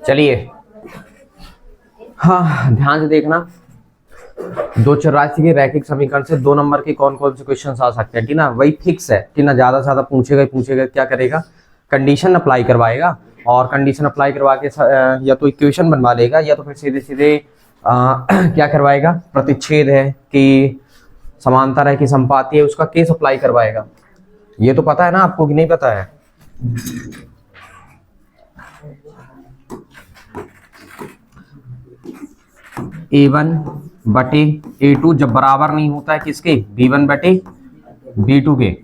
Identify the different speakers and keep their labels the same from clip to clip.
Speaker 1: चलिए, हाँ ध्यान से देखना, दो चरराशि के रैखिक समीकरण से 2 नंबर के कौन कौन से क्वेश्चन आ सकते हैं, ठीक ना। वही फिक्स है, ठीक ना, ज्यादा से ज्यादा पूछेगा ही पूछेगा। क्या करेगा, कंडीशन अप्लाई करवाएगा, और कंडीशन अप्लाई करवा के या तो इक्वेशन बनवा लेगा, या तो फिर सीधे सीधे क्या करवाएगा, प्रतिच्छेद है कि समांतर है कि संपाती है, उसका केस अप्लाई करवाएगा। ये तो पता है ना आपको कि नहीं पता है? A1 बटे A2 जब बराबर नहीं होता है किसके, B1 बटे B2 के,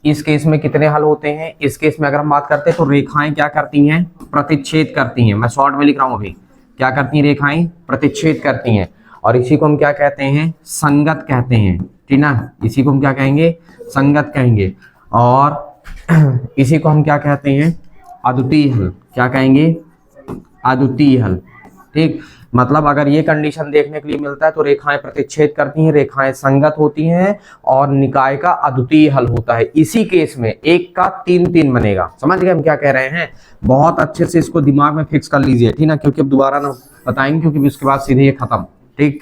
Speaker 1: इस केस में कितने हल होते हैं? इस केस में अगर हम बात करते हैं तो रेखाएं क्या करती हैं, प्रतिच्छेद करती हैं। मैं शॉर्ट में लिख रहा हूं अभी, क्या करती हैं, रेखाएं प्रतिच्छेद करती हैं, और इसी को हम क्या कहते हैं, संगत कहते हैं, ठीक ना। इसी को हम क्या कहेंगे, संगत कहेंगे। और इसी को हम क्या कहते हैं, अद्वितीय हल। क्या कहेंगे, अद्वितीय हल। ठीक, मतलब अगर ये कंडीशन देखने के लिए मिलता है तो रेखाएं प्रतिच्छेद करती हैं, रेखाएं संगत होती हैं, और निकाय का अद्वितीय हल होता है। इसी केस में एक का 3-3 बनेगा। समझ गए हम क्या कह रहे हैं? बहुत अच्छे से इसको दिमाग में फिक्स कर लीजिए, ठीक ना, क्योंकि अब दोबारा ना बताएंगे, क्योंकि उसके बाद सीधे ये खत्म। ठीक,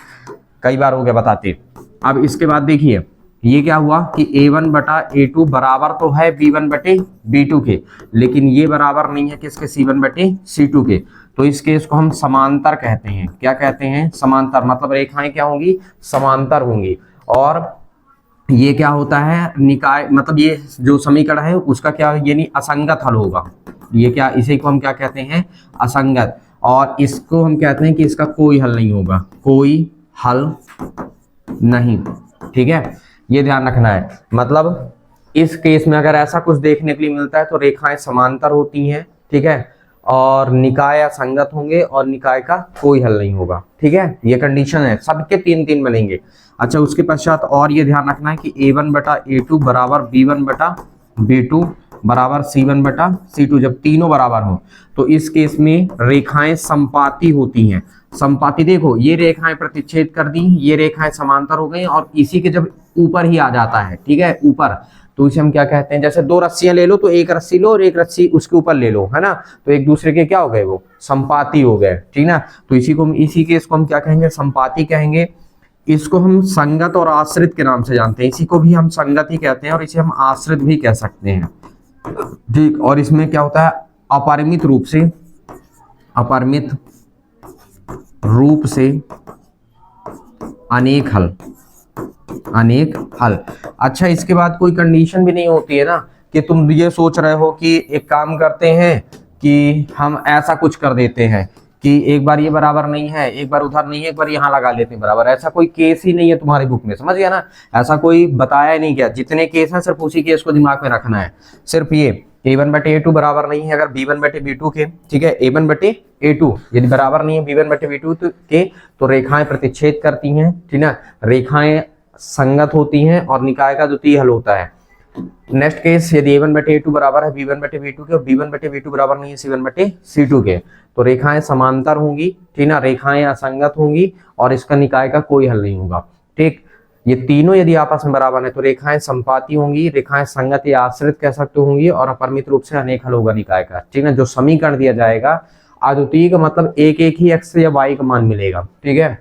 Speaker 1: कई बार हो गया बताते। अब इसके बाद देखिए, ये क्या हुआ कि A1 बटा A2 बराबर तो है B1 बटे B2 के, लेकिन ये बराबर नहीं है किसके, C1 बटे C2 के। तो इस केस को हम समांतर कहते हैं। क्या कहते हैं, समांतर। मतलब रेखाएं क्या होंगी, समांतर होंगी। और ये क्या होता है, निकाय, मतलब ये जो समीकरण है उसका क्या, ये नहीं, असंगत हल होगा। ये क्या, इसे को हम क्या कहते हैं, असंगत। और इसको हम कहते हैं कि इसका कोई हल नहीं होगा, कोई हल नहीं। ठीक है, ये ध्यान रखना है। मतलब इस केस में अगर ऐसा कुछ देखने के लिए मिलता है तो रेखाएं समांतर होती हैं, ठीक है, और निकाय असंगत होंगे, और निकाय का कोई हल नहीं होगा। ठीक है, ये कंडीशन है, सबके 3-3 बनेंगे। अच्छा, उसके पश्चात और ये ध्यान रखना है कि A1 बटा A2 बराबर B1 बटा B2 बराबर C1 बटा C2, जब तीनों बराबर हो तो इस केस में रेखाएं संपाती होती हैं। संपाती, देखो ये रेखाएं प्रतिच्छेद कर दी, ये रेखाएं समांतर हो गई, और इसी के जब ऊपर ही आ जाता है, ठीक है, ऊपर, तो इसे हम क्या कहते हैं, जैसे 2 रस्सियां ले लो तो एक रस्सी लो और एक रस्सी उसके ऊपर ले लो, है ना, तो एक दूसरे के क्या हो गए, वो संपाती हो गए, ठीक ना। तो इसी केस को हम क्या कहेंगे, संपाती कहेंगे। इसको हम संगत और आश्रित के नाम से जानते हैं। इसी को भी हम संगत ही कहते हैं, और इसे हम आश्रित भी कह सकते हैं। ठीक, और इसमें क्या होता है, अपरिमित रूप से, अपरिमित रूप से अनेक हल, अनेक हल। अच्छा, इसके बाद कोई कंडीशन भी नहीं होती है ना, कि तुम ये सोच रहे हो कि एक काम करते हैं कि हम ऐसा कुछ कर देते हैं कि एक बार ये बराबर नहीं है, एक बार उधर नहीं है, एक बार यहाँ लगा लेते हैं बराबर। ऐसा कोई केस ही नहीं है तुम्हारी बुक में, समझ गया ना। ऐसा कोई बताया ही नहीं गया। जितने केस हैं सिर्फ उसी केस को दिमाग में रखना है। सिर्फ ये A1 बटे A2 बराबर नहीं है अगर B1 बटे B2 के, ठीक है, A1 बटे A2 यदि बराबर नहीं है B1 बटे B2 के, तो रेखाएं प्रतिच्छेद करती हैं, ठीक ना, रेखाएं संगत होती हैं, और निकाय का द्वितीय हल होता है। नेक्स्ट केस, यदि A1 बटे A2 बराबर है B1 बटे B2 के, और B1 बटे B2 बराबर नहीं है C1 बटे C2 के, तो रेखाएं समांतर होंगी, ठीक ना, रेखाएं असंगत होंगी, और इसका निकाय का कोई हल नहीं होगा। ठीक, ये तीनों यदि आपस में बराबर है तो रेखाएं संपाती होंगी, रेखाएं संगत या आश्रित कह सकते होंगी, और अपरिमित रूप से अनेक हल होगा निकाय का, ठीक है। जो समीकरण दिया जाएगा अद्वितीय का मतलब एक एक ही x या y का मान मिलेगा, ठीक है।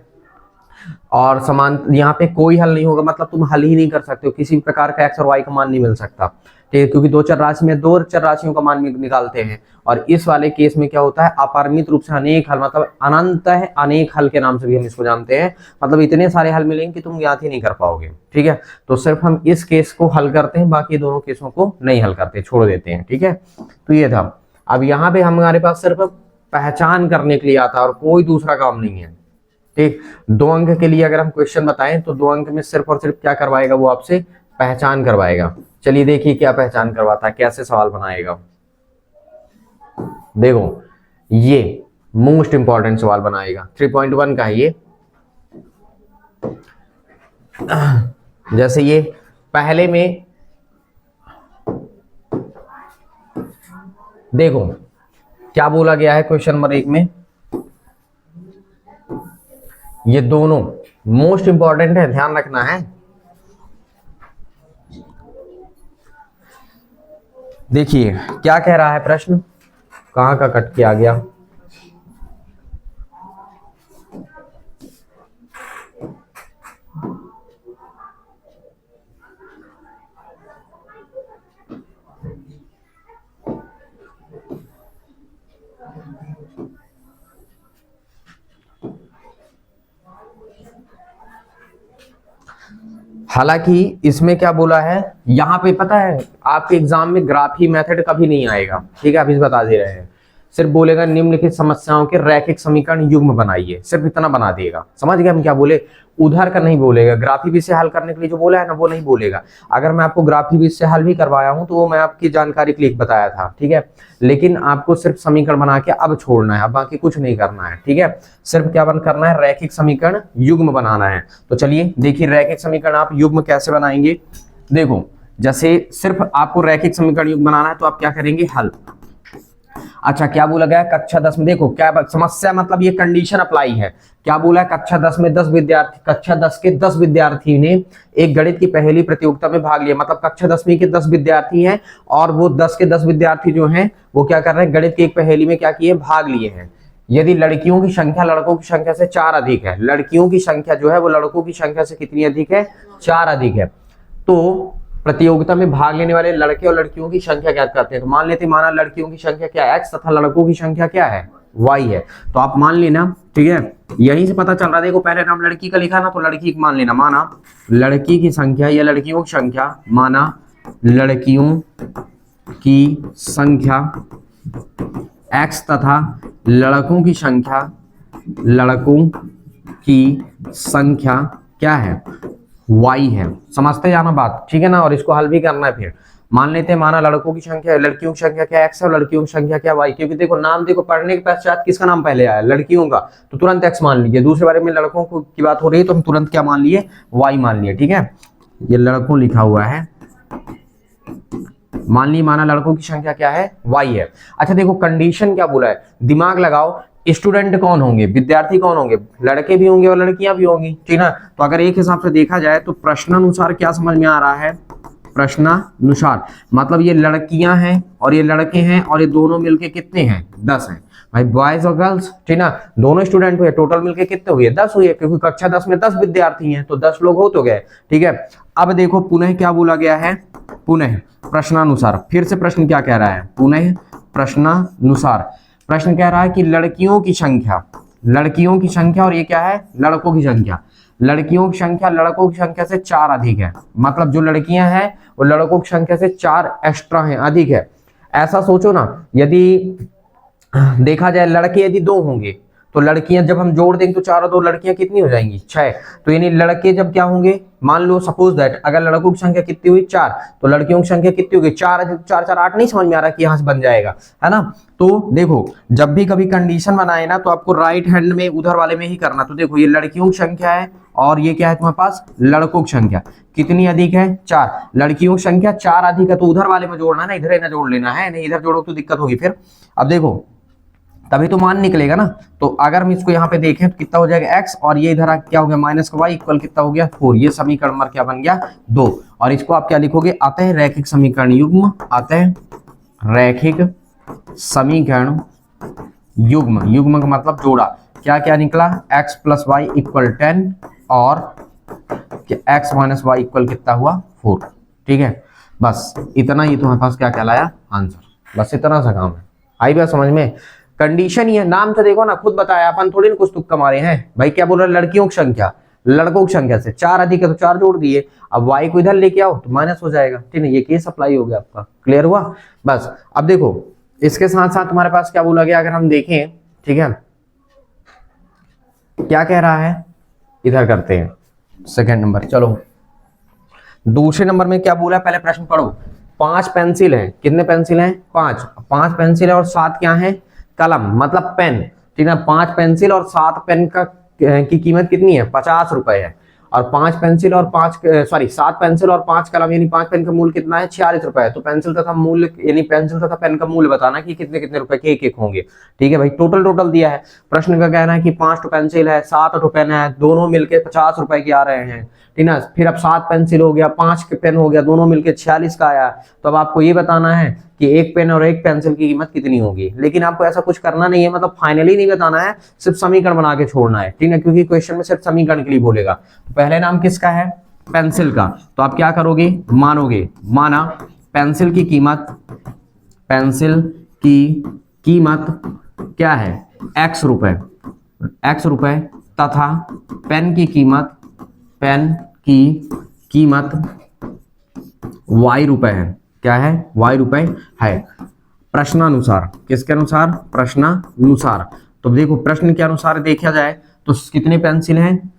Speaker 1: और समान, यहाँ पे कोई हल नहीं होगा, मतलब तुम हल ही नहीं कर सकते हो, किसी प्रकार का x और y का मान नहीं मिल सकता, ठीक है, क्योंकि दो चर राशि में 2 चर राशियों का मान निकालते हैं। और इस वाले केस में क्या होता है, अपरिमित रूप से अनेक हल, मतलब अनंत है, अनेक हल के नाम से भी हम इसको जानते हैं। मतलब इतने सारे हल मिलेंगे कि तुम याद ही नहीं कर पाओगे, ठीक है। तो सिर्फ हम इस केस को हल करते हैं, बाकी दोनों केसों को नहीं हल करते, छोड़ देते हैं, ठीक है। तो ये था। अब यहाँ पे हमारे पास सिर्फ पहचान करने के लिए आता है और कोई दूसरा काम नहीं है, ठीक। 2 अंक के लिए अगर हम क्वेश्चन बताएं तो 2 अंक में सिर्फ और सिर्फ क्या करवाएगा, वो आपसे पहचान करवाएगा। चलिए देखिए क्या पहचान करवाता है, कैसे सवाल बनाएगा। देखो, ये मोस्ट इंपॉर्टेंट सवाल बनाएगा, 3.1 का है ये। जैसे ये पहले में देखो क्या बोला गया है क्वेश्चन नंबर 1 में, ये दोनों मोस्ट इंपॉर्टेंट है, ध्यान रखना है। देखिए क्या कह रहा है प्रश्न, कहां का कट किया गया, हालांकि इसमें क्या बोला है, यहां पे पता है आपके एग्जाम में ग्राफी मेथड कभी नहीं आएगा, ठीक है, आप इस बता दे रहे हैं। सिर्फ बोलेगा निम्नलिखित समस्याओं के रैखिक समीकरण युग्म बनाइए, सिर्फ इतना बना देगा, समझ गए हम क्या बोले, उधर का नहीं बोलेगा। ग्राफी विषय हल करने के लिए जो बोला है ना वो नहीं बोलेगा। अगर मैं आपको ग्राफी विषय हल भी करवाया हूं तो वो मैं आपकी जानकारी के लिए बताया था, ठीक है, लेकिन आपको सिर्फ समीकरण बना के अब छोड़ना है, अब बाकी कुछ नहीं करना है, ठीक है, सिर्फ क्या बन करना है, रैखिक समीकरण युग्म बनाना है। तो चलिए देखिए रैखिक समीकरण आप युग्म कैसे बनाएंगे। देखो जैसे सिर्फ आपको रैखिक समीकरण युग्म बनाना है तो आप क्या करेंगे, हल। अच्छा क्या बोला गया कक्षा 10 में, देखो क्या समस्या मतलब ये कंडीशन अप्लाई है। क्या बोला है कक्षा 10 में 10 विद्यार्थी, कक्षा 10 के 10 विद्यार्थी ने एक गणित की पहली प्रतियोगिता में भाग लिया, मतलब कक्षा 10वीं के 10 विद्यार्थी हैं और वो 10 के 10 विद्यार्थी जो हैं वो क्या कर रहे हैं, गणित की एक पहेली में क्या किए, भाग लिए हैं। यदि लड़कियों की संख्या लड़कों की संख्या से 4 अधिक है, लड़कियों की संख्या जो है वो लड़कों की संख्या से कितनी अधिक है, 4 अधिक है, तो प्रतियोगिता में भाग लेने वाले लड़के और लड़कियों की संख्या ज्ञात करते हैं। तो मान लेते माना लड़कियों की संख्या क्या है, x तथा लड़कों की संख्या क्या है, y है। तो आप मान लेना, ठीक है, यहीं से पता चल रहा है। देखो पहले नाम लड़की का लिखा ना, तो लड़की मान लेना, माना लड़की की संख्या या लड़कियों की संख्या, माना लड़कियों की संख्या x तथा लड़कों की संख्या, लड़कों की संख्या क्या है, y है। समझते जाना बात, ठीक है ना, और इसको हल भी करना है। फिर मान लेते हैं माना लड़कों की संख्या, लड़कियों की संख्या क्या x है और लड़कियों की संख्या क्या y, क्योंकि देखो नाम देखो पढ़ने के पश्चात किसका नाम पहले आया, लड़कियों का, तो तुरंत x मान लीजिए। दूसरे बारे में लड़कों की बात हो रही है तो हम तुरंत क्या मान लिए, y मान लिए, ठीक है। ये लड़कों लिखा हुआ है, मान ली माना लड़कों की संख्या क्या है, y है। अच्छा देखो कंडीशन क्या बोला है, दिमाग लगाओ, स्टूडेंट कौन होंगे, विद्यार्थी कौन होंगे, लड़के भी होंगे और लड़कियां भी होंगी, ठीक ना। तो अगर एक हिसाब से देखा जाए तो प्रश्नानुसार क्या समझ में आ रहा है, प्रश्नानुसार मतलब ये लड़कियां हैं और ये लड़के हैं और ये दोनों मिलके कितने हैं, 10 हैं भाई, बॉयज और गर्ल्स, ठीक ना, दोनों स्टूडेंट हुए, टोटल मिलके कितने हुए, 10 हुए, क्योंकि कक्षा 10 में 10 विद्यार्थी हैं तो 10 लोग हो तो गए, ठीक है। अब देखो पुनः क्या बोला गया है, पुनः प्रश्नानुसार, फिर से प्रश्न क्या कह रहा है, पुनः प्रश्नानुसार। प्रश्न कह रहा है कि लड़कियों की संख्या, लड़कियों की संख्या और ये क्या है, लड़कों की संख्या, लड़कियों की संख्या लड़कों की संख्या से 4 अधिक है, मतलब जो लड़कियां हैं वो लड़कों की संख्या से 4 एक्स्ट्रा हैं, अधिक है। ऐसा सोचो ना, यदि देखा जाए लड़के यदि 2 होंगे तो लड़कियां जब हम जोड़ देंगे तो 4 और 2 लड़कियां कितनी हो जाएंगी, 6। तो यानी लड़के जब क्या होंगे, मान लो सपोज दैट अगर लड़कों की संख्या कितनी हुई 4, तो लड़कियों की संख्या कितनी होगी 4, 4 4 8, नहीं समझ में आ रहा कि यहां से बन जाएगा, है ना। तो देखो जब भी कभी कंडीशन बनाए ना तो आपको राइट हैंड में उधर वाले में ही करना। तो देखो ये लड़कियों की संख्या है और ये क्या है तुम्हारे पास, लड़कों की संख्या कितनी अधिक है, 4, लड़कियों की संख्या 4 अधिक है, तो उधर वाले में जोड़ना है ना, इधर ही ना जोड़ लेना है, नहीं इधर जोड़ो तो दिक्कत होगी फिर। अब देखो तभी तो मान निकलेगा ना। तो अगर हम इसको यहाँ पे देखें तो कितना हो जाएगा x, और ये इधर क्या हो गया माइनस का y इक्वल कितना हो गया 4। ये समीकरण नंबर क्या बन गया 2। और इसको आप क्या लिखोगे, अतः रैखिक समीकरण युग्म, अतः रैखिक समीकरण युग्म, युग्म का मतलब जोड़ा, क्या क्या निकला x प्लस वाई इक्वल 10 और x माइनस वाई इक्वल कितना हुआ 4, ठीक है। बस इतना ही तुम्हारे पास क्या कहलाया आंसर, बस इतना सा काम है। आई बात समझ में। कंडीशन ही है, नाम तो देखो ना, खुद बताया, अपन थोड़ी ना कुछ तुक्का मारे हैं भाई। क्या बोल रहा है, लड़कियों की संख्या लड़कों की संख्या से 4 अधिक है तो 4 जोड़ दिए, अब y को इधर लेके आओ तो माइनस हो जाएगा, ठीक है। ये केस अप्लाई हो गया आपका, क्लियर हुआ। बस अब देखो इसके साथ साथ तुम्हारे पास क्या बोला गया, अगर हम देखें, ठीक है, क्या कह रहा है, इधर करते हैं सेकंड नंबर। चलो दूसरे नंबर में क्या बोला, पहले प्रश्न पढ़ो। 5 पेंसिल है, कितने पेंसिल हैं 5 पेंसिल है और 7 क्या है कलम, मतलब पेन, ठीक है। 5 पेंसिल और 7 पेन का की कीमत कितनी है 50 रुपए है। और 5 पेंसिल और 7 पेंसिल और 5 कलम यानी 5 पेन का मूल्य कितना है 46 रुपए। तो पेंसिल तथा मूल्य यानी पेंसिल तथा पेन का मूल्य बताना कि कितने कितने रुपए के एक एक होंगे। ठीक है भाई, टोटल दिया है। प्रश्न का कहना है कि 5 पेंसिल है, 7 पेन है, दोनों मिलके 50 रुपए के आ रहे हैं। ठीक ना, फिर अब 7 पेंसिल हो गया, 5 पेन हो गया, दोनों मिलके 46 का आया। तो अब आपको ये बताना है कि एक पेन और एक पेंसिल की कीमत कितनी होगी। लेकिन आपको ऐसा कुछ करना नहीं है, मतलब फाइनली नहीं बताना है, सिर्फ समीकरण बना के छोड़ना है। ठीक है, क्योंकि क्वेश्चन में सिर्फ समीकरण के लिए बोलेगा। तो पहले नाम किसका है, पेंसिल का। तो आप क्या करोगे, मानोगे, माना पेंसिल की कीमत क्या है x रुपए तथा पेन की कीमत y रुपए है। क्या है, y रुपए है। प्रश्नानुसार, किसके अनुसार, प्रश्नानुसार। तो देखो प्रश्न के अनुसार देखा जाए तो कितने पेंसिल हैं,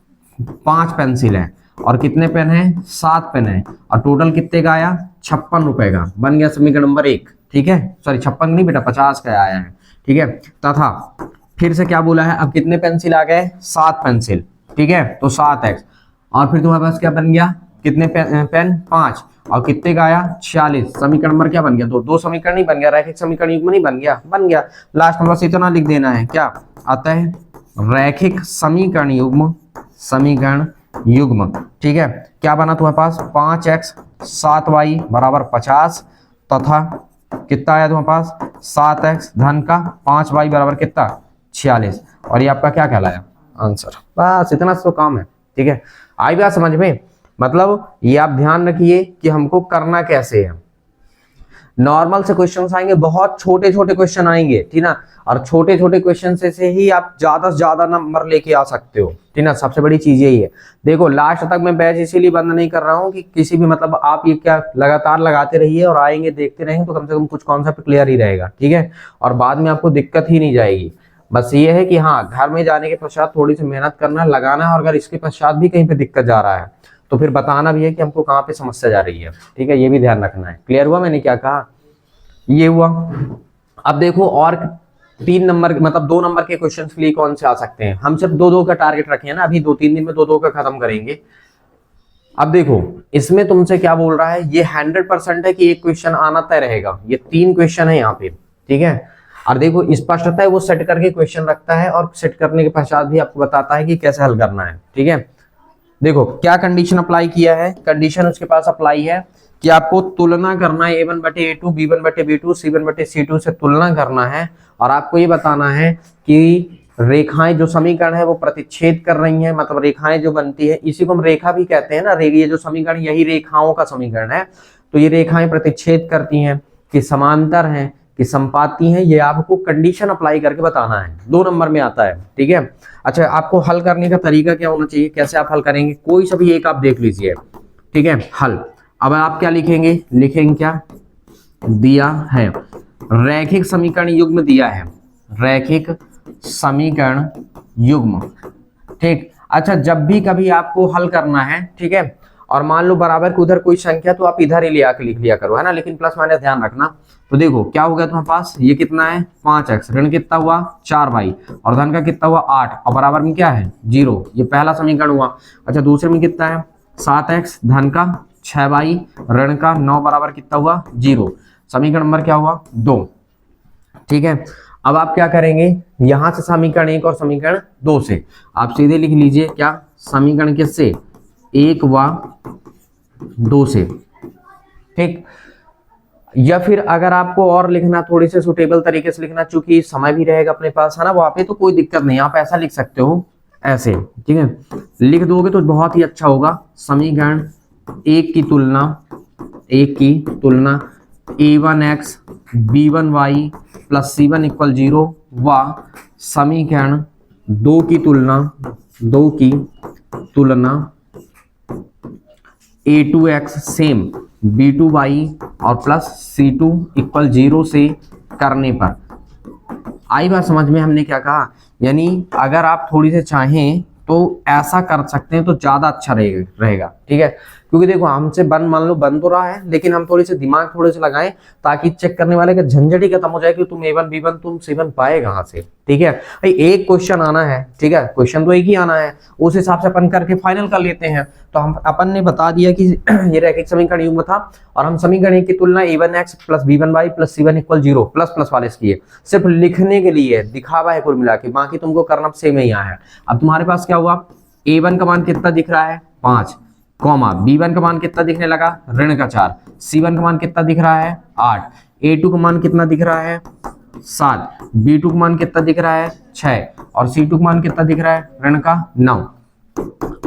Speaker 1: 5 पेंसिल हैं, और कितने पेन हैं, 7 पेन हैं, और टोटल कितने का आया 56 रुपए का। बन गया समीकरण नंबर 1। ठीक है, सॉरी 56 नहीं बेटा, 50 का आया है। ठीक है, तथा फिर से क्या बोला है, अब कितने पेंसिल आ गए, 7 पेंसिल। ठीक है, तो 7x, और फिर तुम्हारे पास क्या बन गया, कितने पेन 5, और कितने का आया 46। समीकरण नंबर क्या बन गया, दो समीकरण नहीं बन गया, रैखिक समीकरण युग्म नहीं बन गया। लास्ट में बस इतना लिख देना है, क्या आता है, रैखिक समीकरण युग्म। ठीक है, क्या बना तुम्हारे पास, 5x 7y बराबर 50, तथा कितना आया तुम्हारे पास, 7x धन का 5y बराबर कितना 46, और ये आपका क्या कहलाया, आंसर। बस इतना तो काम है। ठीक है, आई बात समझ में। मतलब ये आप ध्यान रखिए कि हमको करना कैसे है। नॉर्मल से क्वेश्चंस आएंगे, बहुत छोटे छोटे क्वेश्चन आएंगे, ठीक ना, और छोटे छोटे क्वेश्चन से ही आप ज्यादा से ज्यादा नंबर लेके आ सकते हो। ठीक ना, सबसे बड़ी चीज यही है। देखो लास्ट तक मैं बैच इसीलिए बंद नहीं कर रहा हूँ कि किसी भी मतलब आप ये क्या लगातार लगाते रहिए और आएंगे देखते रहेंगे तो कम से कम कुछ कॉन्सेप्ट क्लियर ही रहेगा। ठीक है, और बाद में आपको दिक्कत ही नहीं जाएगी। बस ये है कि हाँ, घर में जाने के पश्चात थोड़ी सी मेहनत करना, लगाना है, और अगर इसके पश्चात भी कहीं पे दिक्कत जा रहा है तो फिर बताना भी है कि हमको कहाँ पे समस्या जा रही है। ठीक है, ये भी ध्यान रखना है। क्लियर हुआ मैंने क्या कहा, ये हुआ। अब देखो और 3 नंबर मतलब 2 नंबर के क्वेश्चन के लिए कौन से आ सकते हैं। हम सिर्फ 2-2 का टारगेट रखे हैं ना, अभी 2-3 दिन में 2-2 का खत्म करेंगे। अब देखो इसमें तुमसे क्या बोल रहा है, ये 100% है कि एक क्वेश्चन आना तय रहेगा। ये 3 क्वेश्चन है यहाँ पे। ठीक है, और देखो स्पष्टता है वो सेट करके क्वेश्चन रखता है, और सेट करने के पश्चात भी आपको बताता है कि कैसे हल करना है। ठीक है, देखो क्या कंडीशन अप्लाई किया है, कंडीशन उसके पास अप्लाई है कि आपको तुलना करना है A1 बटे A2, B1 बटे B2, C1 बटे C2 से तुलना करना है, और आपको ये बताना है कि रेखाएं जो समीकरण है वो प्रतिच्छेद कर रही हैं। मतलब रेखाएं जो बनती है, इसी को हम रेखा भी कहते हैं ना, ये जो समीकरण यही रेखाओं का समीकरण है। तो ये रेखाएं प्रतिच्छेद करती हैं, कि समांतर हैं, कि संपाती हैं, ये आपको कंडीशन अप्लाई करके बताना है। 2 नंबर में आता है। ठीक है, अच्छा आपको हल करने का तरीका क्या होना चाहिए, कैसे आप हल करेंगे, कोई सा भी एक आप देख लीजिए। ठीक है, हल। अब आप क्या लिखेंगे, लिखेंगे क्या दिया है, रैखिक समीकरण युग्म दिया है, रैखिक समीकरण युग्म। ठीक, अच्छा जब भी कभी आपको हल करना है, ठीक है, और मान लो बराबर के उधर कोई संख्या तो आप इधर ही ले आके लिख लिया करो, है ना, लेकिन प्लस माइनस ध्यान रखना। तो देखो क्या हो गया तुम्हारे पास, ये कितना है 5x, ऋण कितना हुआ 4y, और धन का कितना हुआ 8, और बराबर में क्या है 0। ये पहला समीकरण हुआ। अच्छा दूसरे में कितना है 7x, धन का 6y, ऋण का 9, बराबर कितना हुआ 0। समीकरण नंबर क्या हुआ 2। ठीक है, अब आप क्या करेंगे, यहां से समीकरण 1 और समीकरण 2 से आप सीधे लिख लीजिए क्या, समीकरण किससे 1 व 2 से। ठीक, या फिर अगर आपको और लिखना थोड़ी से सुटेबल तरीके से लिखना, चूंकि समय भी रहेगा अपने पास, है ना, वहां पे तो कोई दिक्कत नहीं, आप ऐसा लिख सकते हो ऐसे। ठीक है, लिख दोगे तो बहुत ही अच्छा होगा। समीकरण 1 की तुलना A1x B1y plus C1 equal 0 व समीकरण 2 की तुलना A2x सेम B2y और प्लस C2 इक्वल 0 से करने पर। आई बात समझ में, हमने क्या कहा, यानी अगर आप थोड़ी से चाहें तो ऐसा कर सकते हैं तो ज्यादा अच्छा रहेगा। ठीक है, क्योंकि देखो हमसे बन मान लो बन तो रहा है, लेकिन हम थोड़े से दिमाग थोड़े से लगाएं ताकि चेक करने वाले का झंझट ही खत्म हो जाए कि तुम A1 B1 तुम C1 पाए कहां से। ठीक है भाई, एक क्वेश्चन आना है, ठीक है, क्वेश्चन तो एक ही आना है, उस हिसाब से अपन करके फाइनल कर लेते हैं। तो हम अपन ने बता दिया कि ये रैखिक समीकरण युग्म था और हम समीकरण की तुलना A1x plus B1y plus C1 equal 0 plus plus वाले से किए, सिर्फ लिखने के लिए दिखावा है कुल मिला के, बाकी तुमको करना सेम ही है। अब तुम्हारे पास क्या हुआ, A1 का मान कितना दिख रहा है 5, कॉमा B1 का मान कितना दिखने लगा ऋण का 4, C1 का मान कितना दिख रहा है 8, A2 का मान कितना दिख रहा है 7, B2 का मान कितना दिख रहा है 6 और C2 का मान कितना दिख रहा है ऋण का 9।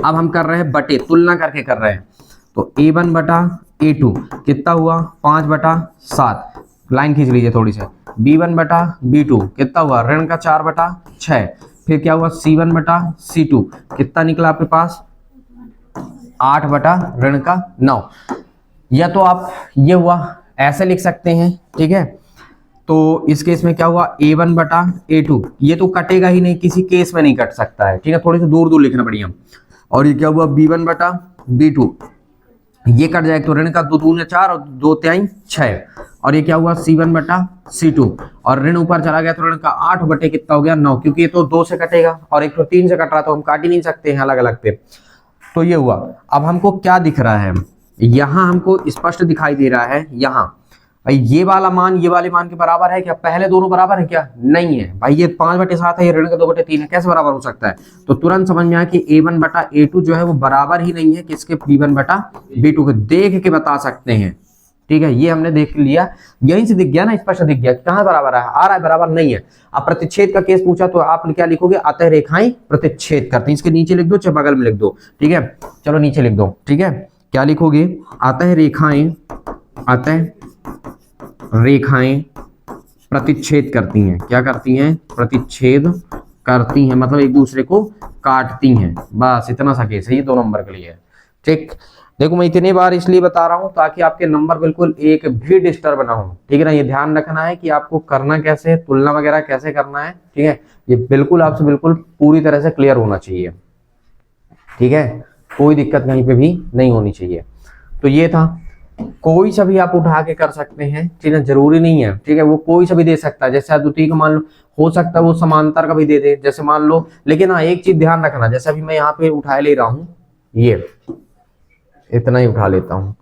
Speaker 1: अब हम कर रहे हैं बटे, तुलना करके कर रहे हैं। तो A1 बटा A2 कितना हुआ 5 बटा 7, लाइन खींच लीजिए थोड़ी सी, B1 बटा B2 कितना हुआ ऋण का 4 बटा 6, फिर क्या हुआ C1 बटा C2 कितना निकला आपके पास 8 बटा ऋण का 9। या तो आप ये हुआ ऐसे लिख सकते हैं, ठीक है। तो इस केस में क्या हुआ A1 बटा A2, ये तो कटेगा ही नहीं, किसी केस में नहीं कट सकता है, ठीक है, थोड़ी सी दूर दूर लिखना बढ़िया। और ये क्या हुआ B1 बटा B2, ये कट जाएगा तो ऋण का 2 दूनी 4 और 2 तिहाई 6, और ये क्या हुआ C1 बटा C2 और ऋण ऊपर चला गया तो ऋण का 8 बटे कितना हो गया 9, क्योंकि ये तो 2 से कटेगा और एक तो 3 से कट रहा तो हम काट ही नहीं सकते हैं अलग अलग पे। तो ये हुआ। अब हमको क्या दिख रहा है, यहां हमको स्पष्ट दिखाई दे रहा है, यहाँ भाई ये वाला मान ये वाले मान के बराबर है क्या, पहले दोनों बराबर है क्या, नहीं है भाई, ये 5 बटे 7 है, ये ऋण का 2 बटे 3 है, कैसे बराबर हो सकता है। तो तुरंत समझ में आया कि A1 बटा A2 जो है वो बराबर ही नहीं है किसके B1 बटा B2 के, देख के बता सकते हैं, ठीक है, ये हमने देख लिया, यहीं से दिख गया ना, स्पष्ट दिख गया कहां बराबर है, आ रहा है बराबर नहीं है। अब प्रतिच्छेद का केस पूछा तो आप क्या लिखोगे, अतः रेखाएं प्रतिच्छेद करती हैं, इसके नीचे लिख दो चाहे बगल में लिख दो, ठीक है, चलो नीचे लिख दो, ठीक है, क्या लिखोगे, अतः रेखाएं प्रतिच्छेद करती हैं, क्या करती हैं, प्रतिच्छेद करती हैं, मतलब एक दूसरे को काटती हैं, बस इतना सा केस है, ये 2 नंबर के लिए है। ठीक, देखो मैं इतनी बार इसलिए बता रहा हूं ताकि आपके नंबर बिल्कुल एक भी डिस्टर्ब ना हो, ठीक है ना, ये ध्यान रखना है कि आपको करना कैसे है, तुलना वगैरह कैसे करना है, ठीक है, ये बिल्कुल आपसे बिल्कुल पूरी तरह से क्लियर होना चाहिए, ठीक है, कोई दिक्कत कहीं पे भी नहीं होनी चाहिए। तो ये था, कोई सा भी आप उठा के कर सकते हैं, ठीक है, जरूरी नहीं है, ठीक है, वो कोई सा भी दे सकता है, जैसे अद्वितीय का मान लो, हो सकता है वो समांतर का भी दे दे, जैसे मान लो, लेकिन हाँ एक चीज ध्यान रखना, जैसे अभी मैं यहाँ पे उठा ले रहा हूँ, ये इतना ही उठा लेता हूं,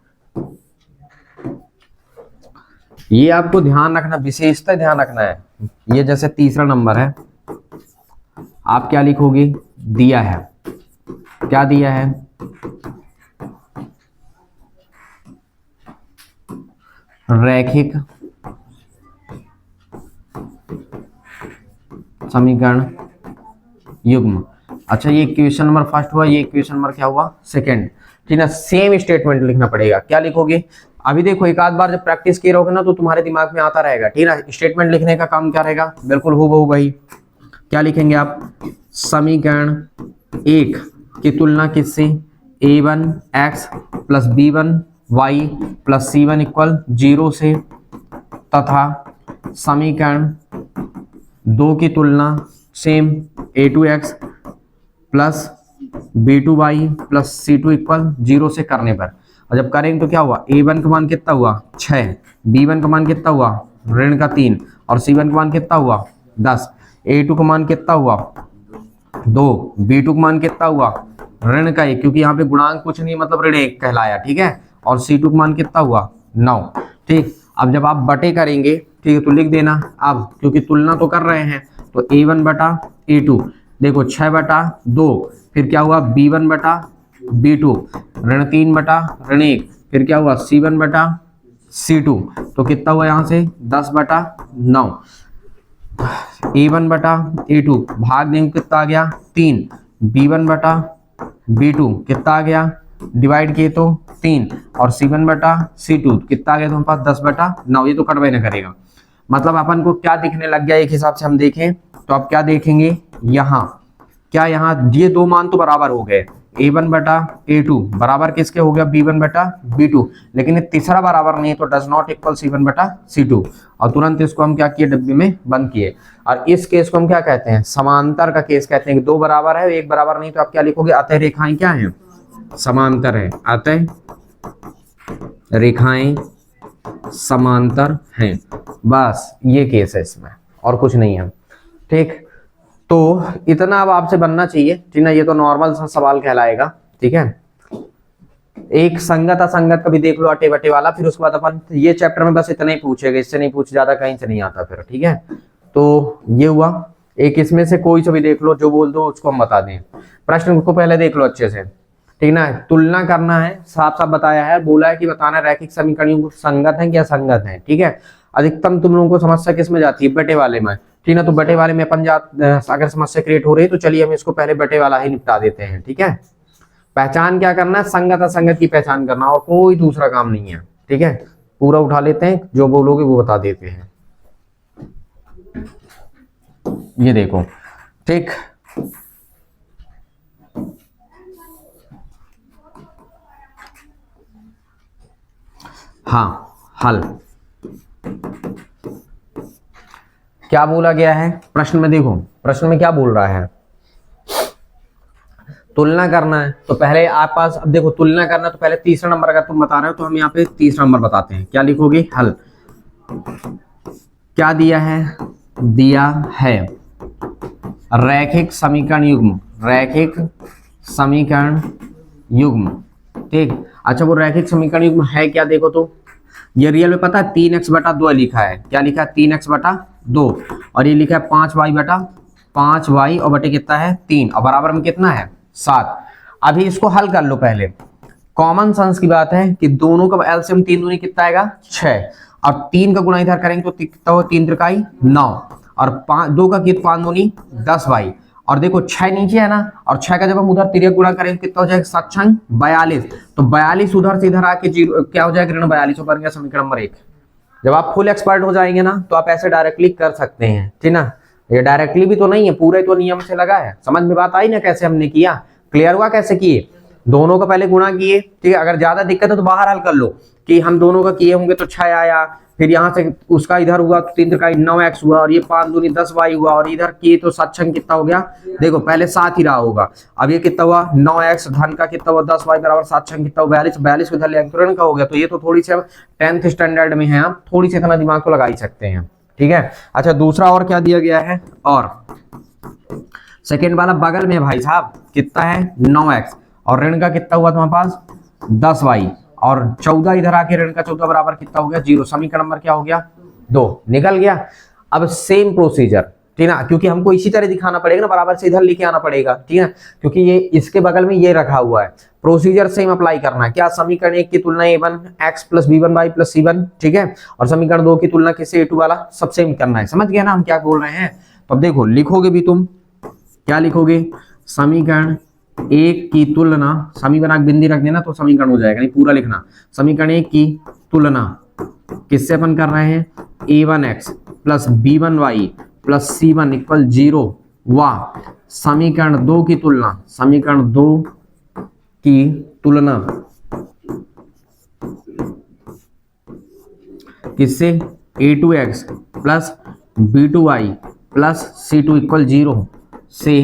Speaker 1: ये आपको ध्यान रखना, विशेषता ध्यान रखना है। ये जैसे तीसरा नंबर है, आप क्या लिखोगे, दिया है, क्या दिया है, रैखिक समीकरण युग्म। अच्छा, ये क्वेश्चन नंबर फर्स्ट हुआ, ये क्वेश्चन नंबर क्या हुआ सेकंड, ठीक है, सेम स्टेटमेंट लिखना पड़ेगा। क्या लिखोगे, अभी देखो एक आध बार जब प्रैक्टिस किए रहोगे ना तो तुम्हारे दिमाग में आता रहेगा, ठीक है, स्टेटमेंट लिखने का काम क्या रहेगा, बिल्कुल हूबहू भाई, क्या लिखेंगे आप, समीकरण 1 की तुलना किससे, A1x plus B1y plus C1 equal 0 से, तथा समीकरण 2 की तुलना same A2x plus B2y plus C2 equal 0 से करने पर। और जब करेंगे तो क्या हुआ, A1 का मान कितना हुआ 6, B1 का मान कितना हुआ ऋण का 3 और C1 का मान कितना हुआ 10, A2 का मान कितना हुआ 2, B2 का मान कितना हुआ ऋण का 1, क्योंकि यहाँ पे गुणांक कुछ नहीं मतलब ऋण 1 कहलाया, ठीक है, और C2 का मान कितना हुआ 9। ठीक, अब जब आप बटे करेंगे, ठीक है, तो लिख देना अब, क्योंकि तुलना तो कर रहे हैं, तो A1 बटा A2 देखो 6 बटा 2, फिर क्या हुआ B1 बटा B2 ऋण 3 बटा ऋण 1, फिर क्या हुआ C1 बटा C2, तो कितना हुआ यहाँ से 10 बटा 9, A1 बटा A2 भाग देंगे कितना आ गया 3, B1 बटा B2 कितना आ गया डिवाइड किए तो 3, और C1 बटा C2 कितना आ गया तुम्हारे पास 10 बटा 9, ये तो कटवाई ना करेगा, मतलब अपन को क्या दिखने लग गया, एक हिसाब से हम देखें तो आप क्या देखेंगे, यहाँ क्या, यहाँ ये 2 मान तो बराबर हो गए, A1 बटा A2 बराबर किसके हो गया B1 बटा B2, लेकिन ये तीसरा बराबर नहीं है तो डज नॉट इक्वल C1 बटा C2, और तुरंत इसको हम क्या किए डब्बे में बंद किए। और इस केस को हम क्या कहते हैं, समांतर का केस कहते हैं कि 2 बराबर है 1 बराबर नहीं, तो आप क्या लिखोगे, अतः रेखाएं क्या हैं समांतर है, अतः रेखाएं समांतर हैं। बस ये केस है इसमें, और कुछ नहीं है। ठीक, तो इतना अब आपसे बनना चाहिए, ठीक ना। ये तो नॉर्मल सा सवाल कहलाएगा, ठीक है। एक संगत असंगत का भी देख लो, अटे बटे वाला, फिर उसके बाद अपन ये चैप्टर में बस इतना ही पूछेगा, इससे नहीं पूछ, ज्यादा कहीं से नहीं आता फिर, ठीक है। तो ये हुआ, एक इसमें से कोई सा भी देख लो, जो बोल दो उसको हम बता दें। प्रश्न को पहले देख लो अच्छे से, ठीक ना। तुलना करना है, साफ साफ बताया है, बोला है कि बताना रैखिक समीकरण संगत है क्या असंगत है, ठीक है। अधिकतम तुम लोगों को समस्या किस में जाती है, बटे वाले में, ठीक ना। तो बटे वाले में अपन अगर समस्या क्रिएट हो रही है तो चलिए हम इसको पहले बटे वाला ही निपटा देते हैं, ठीक है। पहचान क्या करना है, संगत असंगत की पहचान करना, और कोई दूसरा काम नहीं है, ठीक है। पूरा उठा लेते हैं, जो बोलोगे वो बता देते हैं। ये देखो, ठीक, हाँ, हल क्या बोला गया है प्रश्न में, देखो प्रश्न में क्या बोल रहा है, तुलना करना है। तो पहले आप पास, अब देखो तुलना करना तो पहले तीसरा नंबर अगर तुम बता रहे हो तो हम यहाँ पे तीसरा नंबर बताते हैं। क्या लिखोगे, हल। क्या दिया है, दिया है रैखिक समीकरण युग्म, रैखिक समीकरण युग्म, ठीक। अच्छा, वो रैखिक समीकरण युग्म है क्या, देखो तो ये रियल में पता है 3x बटा 2 लिखा है। क्या लिखा है, 3x बटा 2, और ये लिखा है 5y बटा 5y, और बटे कितना है 3, और बराबर में कितना है 7। अभी इसको हल कर लो पहले। कॉमन सेंस की बात है कि दोनों का एलसीएम 3 दूनी कितना आएगा 6, और 3 का गुणा इधर करेंगे तो कितना हो, 3 त्रिकाई 9, और 2 का कित 5 दूनी 10y, और देखो 6 नीचे है ना, और 6 का जब हम उधर तिरक गुणा करेंगे कितना हो जाएगा 7 छंग 42, तो 42 उधर से इधर आके जीरो क्या हो जाएगा ऋण 42, बन गया समीकरण नंबर 1। जब आप फुल एक्सपर्ट हो जाएंगे ना तो आप ऐसे डायरेक्टली कर सकते हैं, ठीक ना। ये डायरेक्टली भी तो नहीं है, पूरे तो नियम से लगा है। समझ में बात आई ना कैसे हमने किया, क्लियर हुआ कैसे किए, दोनों का पहले गुणा किए, ठीक है। अगर ज्यादा दिक्कत है तो बाहर हल कर लो कि हम दोनों का किए होंगे तो 6 आया, फिर यहाँ से उसका इधर हुआ तो 3 त्रिकाई 9x हुआ, और ये 5 दूनी 10y हुआ, और इधर किए तो 7 छंग कितना हो गया, देखो पहले 7 ही रहा होगा, अब ये कितना हुआ 9x, धन का कितना हुआ 10y बराबर 7 छंग कितना हुआ 42, 42 को इधर ले अंकुरण का हो गया। तो ये तो थोड़ी सी 10th स्टैंडर्ड में है, आप थोड़ी सी इतना दिमाग तो लगा ही सकते हैं, ठीक है। अच्छा, दूसरा और क्या दिया गया है, और सेकेंड वाला बगल में भाई साहब कितना है 9x, और ऋण का कितना हुआ तुम्हारे पास 10y, और 14 इधर आके ऋण का 14 बराबर कितना हो गया 0। समीकरण नंबर क्या हो गया 2, निकल गया। अब सेम प्रोसीजर, ठीक ना, क्योंकि हमको इसी तरह दिखाना पड़ेगा ना, बराबर से इधर लेके आना पड़ेगा, ठीक है, क्योंकि ये इसके बगल में ये रखा हुआ है। प्रोसीजर सेम अप्लाई करना है। क्या, समीकरण 1 की तुलना a1 x plus b1y plus c1, ठीक है, और समीकरण 2 की तुलना किससे a2 वाला, सब सेम करना है। समझ गए ना हम क्या बोल रहे हैं। तो अब देखो लिखोगे भी तुम, क्या लिखोगे, समीकरण 1 की तुलना, समी बना बिंदी रख देना तो समीकरण हो जाएगा, नहीं पूरा लिखना। समीकरण 1 की तुलना किससे अपन कर रहे हैं, a1x plus b1y plus c1 equal 0 व समीकरण 2 की तुलना, समीकरण 2 की तुलना किससे, a2x plus b2y plus c2 equal 0 से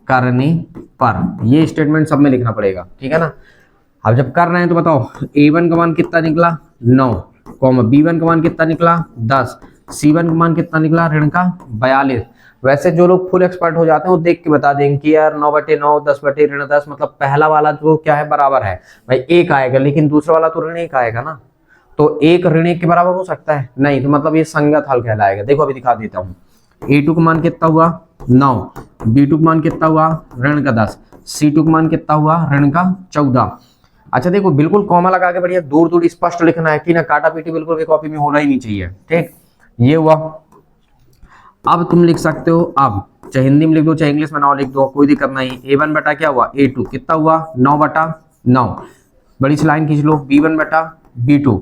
Speaker 1: करने पर। ये स्टेटमेंट सब में लिखना पड़ेगा, ठीक है ना। अब जब कर रहे हैं तो बताओ a1 का मान कितना निकला 9, b1 का मान कितना निकला 10, c1 का मान कितना निकला ऋण का 42। वैसे जो लोग फुल एक्सपर्ट हो जाते हैं वो देख के बता देंगे कि यार 9/9 10/10, मतलब पहला वाला जो क्या है बराबर है भाई 1 आएगा, लेकिन दूसरा वाला तो ऋण 1 आएगा ना, तो 1 ऋण 1 के बराबर हो सकता है नहीं, तो मतलब ये संगत हल कहलाएगा। देखो अभी दिखा देता हूँ, a2 का मान कितना हुआ 9, b2 का मान कितना हुआ ऋण का 10, c2 का मान कितना हुआ ऋण का 14। अच्छा देखो बिल्कुल कॉमा लगा के बढ़िया दूर दूर स्पष्ट लिखना है, कि ना काटा पीटी बिल्कुल भी कॉपी में होना ही नहीं चाहिए, ठीक। ये हुआ। अब तुम लिख सकते हो, अब चाहे हिंदी में लिख दो चाहे इंग्लिश में ना लिख दो, कोई दिक्कत नहीं। a1 बटा क्या हुआ a2 कितना हुआ 9/9, बड़ी सी लाइन खींच लो, b1 बटा b2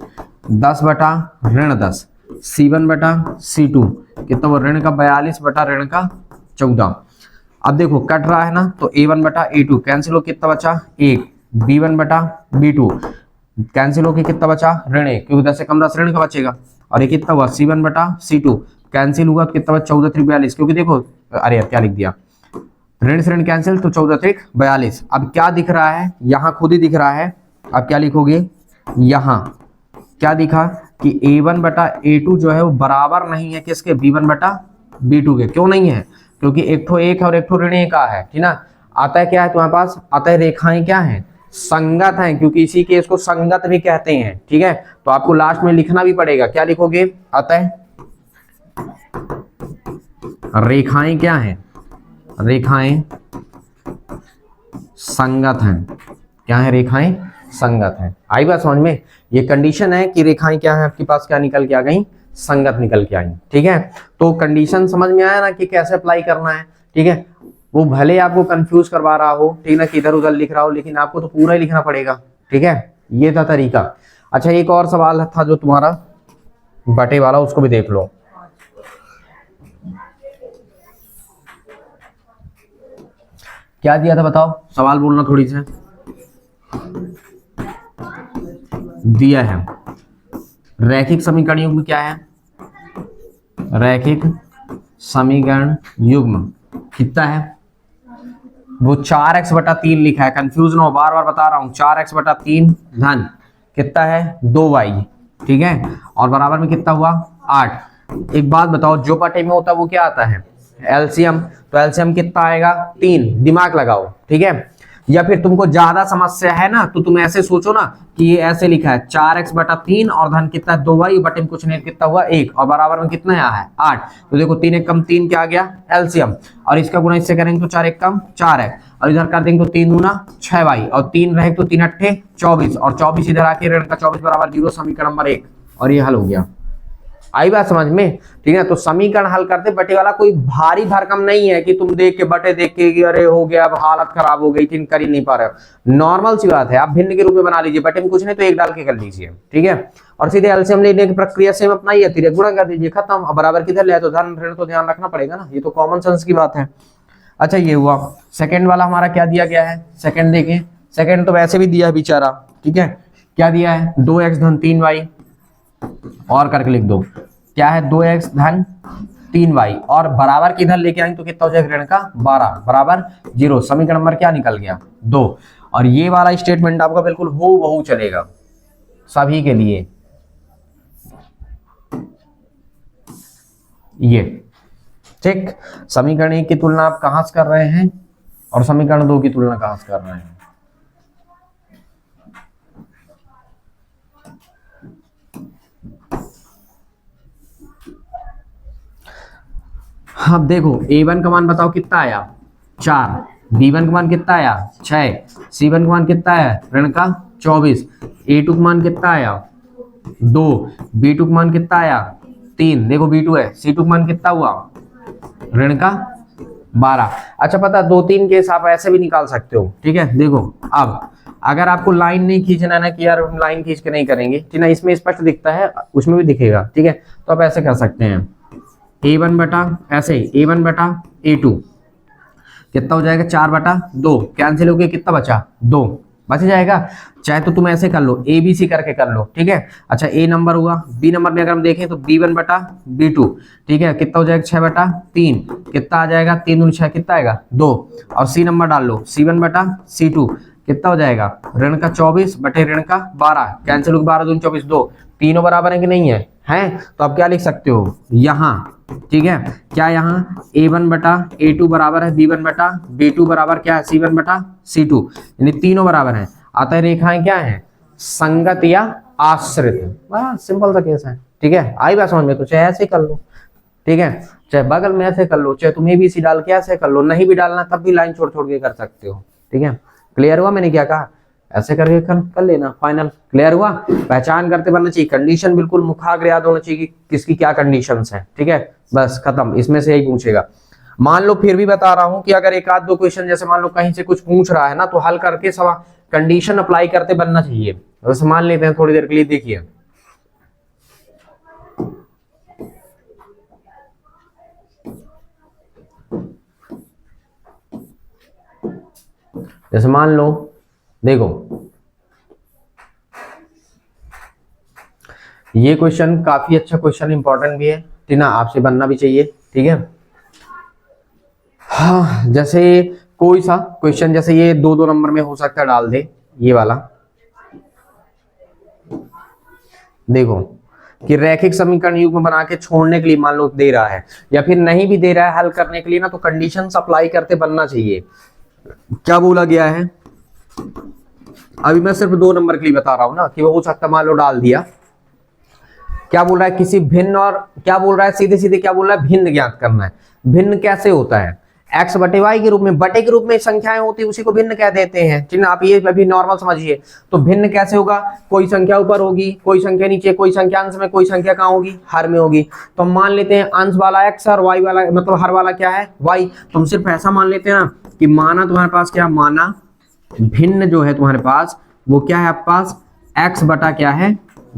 Speaker 1: 10 बटा ऋण 10, c1 बटा c2 कितना हुआ ऋण का 42 बटा ऋण का 14। अब देखो कट रहा है ना, तो a1 बटा a2 कैंसिल हो, कितना बचा 1, b1 बटा b2 कैंसिल हो के कितना बचा ऋण 1, क्योंकि 10 से कम 10 ऋण का बचेगा, और ये कितना हुआ c1 बटा c2 कैंसिल हुआ तो कितना बचा 14 3 42, क्योंकि देखो अरे यार क्या लिख दिया ऋण से ऋण कैंसिल, तो 14 त्रिक 42। अब क्या दिख रहा है, यहां खुद ही दिख रहा है। अब क्या लिखोगे, यहां क्या दिखा कि a1 बटा a2 जो है वो बराबर नहीं है किसके, b1 बटा b2 के। क्यों नहीं है, क्योंकि एक ठो एक और एक ठो ऋण एक है, ठीक ना। आता है क्या है तुम्हारे पास, आता है रेखाएं क्या है, संगत हैं, क्योंकि इसी केस को संगत भी कहते हैं, ठीक है। तो आपको लास्ट में लिखना भी पड़ेगा, क्या लिखोगे, आता है रेखाएं क्या है, रेखाएं संगत हैं। क्या है, रेखाएं संगत हैं। आई बात समझ में, ये कंडीशन है कि रेखाएं क्या है आपके पास, क्या निकल के आ गई, संगत निकल के आई, ठीक है। तो कंडीशन समझ में आया ना कि कैसे अप्लाई करना है, ठीक है। वो भले आपको कंफ्यूज करवा रहा हो, ठीक ना, कि इधर उधर लिख रहा हो, लेकिन आपको तो पूरा ही लिखना पड़ेगा, ठीक है। ये था तरीका। अच्छा, एक और सवाल था जो तुम्हारा बटे वाला, उसको भी देख लो। क्या दिया था बताओ, सवाल बोलना थोड़ी सी। दिया है रैखिक समीकरण युग्म क्या है, रैखिक समीकरण युग्म कितना है, वो 4x बटा 3 लिखा है। कंफ्यूज ना हो, बार बार बता रहा हूं, 4x बटा 3 धन कितना है 2y, ठीक है। और बराबर में कितना हुआ 8। एक बात बताओ, जो बटे में होता है वो क्या आता है, एलसीएम। तो एलसीएम कितना आएगा 3, दिमाग लगाओ, ठीक है। या फिर तुमको ज्यादा समस्या है ना, तो तुम ऐसे सोचो ना कि ये ऐसे लिखा है 4x बटा 3 और धन कितना है 2y, बटे में कुछ नहीं, कितना हुआ 1 और बराबर में कितना आया है 8। तो देखो 3 एक कम 3 क्या आ गया एलसीएम, और इसका गुणा इससे करेंगे तो 4 एक कम 4 है, और इधर कर देंगे तो 3 दूना 6y, और 3 रहे तो 3 अट्ठे 24, और 24 इधर आके ऋण का 24 बराबर 0, समीकरण नंबर 1, और ये हल हो गया। आई बात समझ में, ठीक है। तो समीकरण हल करते बटे वाला कोई भारी भरकम नहीं है कि तुम देख के बटे देख के कि अरे हो गया, अब हालत खराब हो गई थी, कर ही नहीं पा रहे हो। नॉर्मल सी बात है, आप भिन्न के रूप में बना लीजिए, बटे में कुछ नहीं तो 1 डाल के कर लीजिए, ठीक है। और सीधे एलसीएम लेने की प्रक्रिया सेम अपना ही है, गुणा कर दीजिए, खत्म। अब बराबर किधर ले तो धन ऋण तो ध्यान रखना पड़ेगा ना, ये तो कॉमन सेंस की बात है। अच्छा, ये हुआ सेकंड वाला हमारा क्या दिया गया है, सेकंड देखें। सेकंड तो वैसे भी दिया है बेचारा, ठीक है। क्या दिया है 2x धन 3y, और करके लिख दो क्या है 2x धन 3y, और बराबर किधर लेके आएंगे तो कितना हो जाएगा ऋण का 12 बराबर 0, समीकरण नंबर क्या निकल गया 2। और ये वाला स्टेटमेंट आपका बिल्कुल हूबहू चलेगा सभी के लिए, ये ठीक। समीकरण 1 की तुलना आप कहां से कर रहे हैं और समीकरण 2 की तुलना कहां से कर रहे हैं। अब देखो a1 का मान बताओ कितना आया 4, b1 का मान कितना आया 6, c1 का मान कितना आया ऋण का 24, a2 का मान कितना आया 2, b2 का मान कितना आया 3, देखो b2 है, c2 का मान कितना हुआ ऋण का 12। अच्छा, पता 2 3 केस आप ऐसे भी निकाल सकते हो, ठीक है। देखो अब अगर आपको लाइन नहीं खींचना है ना कि यार हम लाइन खींच के नहीं करेंगे, ठीक है, इसमें स्पष्ट दिखता है, उसमें भी दिखेगा, ठीक है। तो आप ऐसे कर सकते हैं a1 बटा ऐसे a1 बटा a2 कितना हो जाएगा 4 बटा 2, कैंसिल हो गया, कितना बचा 2 बच जाएगा। चाहे तो तुम ऐसे कर लो a b c करके कर लो, ठीक है। अच्छा, a नंबर हुआ, b नंबर में अगर हम देखें तो b1 बटा b2, ठीक है, कितना हो जाएगा 6 बटा 3, कितना आ जाएगा 3 दूनी 6, कितना आएगा 2, और c नंबर डाल लो c1 बटा c2 कितना हो जाएगा ऋण का 24 बटे ऋण का 12, कैंसिल हो 12 दूनी 24, 2, तीनों बराबर है कि नहीं है, हैं। तो आप क्या लिख सकते हो यहाँ, ठीक है, क्या यहाँ a1 बटा a2 बराबर है b1 बटा b2 बराबर क्या है c1 बटा c2, यानी तीनों बराबर हैं। अतः रेखाएं क्या हैं संगत या आश्रित, बस सिंपल सा केस है, ठीक है। आई बात समझ में, तो चाहे ऐसे कर लो, ठीक है, चाहे बगल में ऐसे कर लो, चाहे तुम ABC डाल के ऐसे कर लो, नहीं भी डालना तब भी लाइन छोड़ छोड़ के कर सकते हो, ठीक है। क्लियर हुआ मैंने क्या कहा, ऐसे करके कर लेना, फाइनल क्लियर हुआ। पहचान करते बनना चाहिए, कंडीशन बिल्कुल मुखाग्र याद होना चाहिए कि किसकी क्या कंडीशंस हैं, ठीक है, बस खत्म, इसमें से यही पूछेगा। मान लो फिर भी बता रहा हूं कि अगर एक आध दो क्वेश्चन जैसे मान लो कहीं से कुछ पूछ रहा है ना, तो हल करके सब कंडीशन अप्लाई करते बनना चाहिए। बस मान लेते हैं थोड़ी देर के लिए, देखिए जैसे मान लो देखो ये क्वेश्चन काफी अच्छा क्वेश्चन, इंपॉर्टेंट भी है, ठीक ना, आपसे बनना भी चाहिए, ठीक है। हाँ, जैसे कोई सा क्वेश्चन जैसे ये 2-2 नंबर में हो सकता है, डाल दे ये वाला। देखो कि रैखिक समीकरण युग्म बना के छोड़ने के लिए मान लो दे रहा है, या फिर नहीं भी दे रहा है हल करने के लिए ना, तो कंडीशन अप्लाई करते बनना चाहिए। क्या बोला गया है, अभी मैं सिर्फ 2 नंबर के लिए बता रहा हूं ना, कि वो हो सकता मान लो डाल दिया। क्या बोल रहा है, किसी भिन्न, और क्या बोल रहा है सीधे सीधे, क्या बोल रहा है, भिन्न ज्ञात करना है। भिन्न कैसे होता है, x बटे वाई के रूप में, बटे के रूप में संख्याएं होती है उसी को भिन्न कह देते हैं। ठीक है, आप ये अभी नॉर्मल समझिए। तो भिन्न कैसे होगा, कोई संख्या ऊपर होगी, कोई संख्या नीचे, कोई संख्या अंश में, कोई संख्या कहाँ होगी, हर में होगी। तो हम मान लेते हैं अंश वाला x और y वाला मतलब हर वाला क्या है, y। तो हम सिर्फ ऐसा मान लेते हैं ना कि माना तुम्हारे पास क्या, माना भिन्न जो है तुम्हारे पास वो क्या है, आपके पास x बटा क्या है,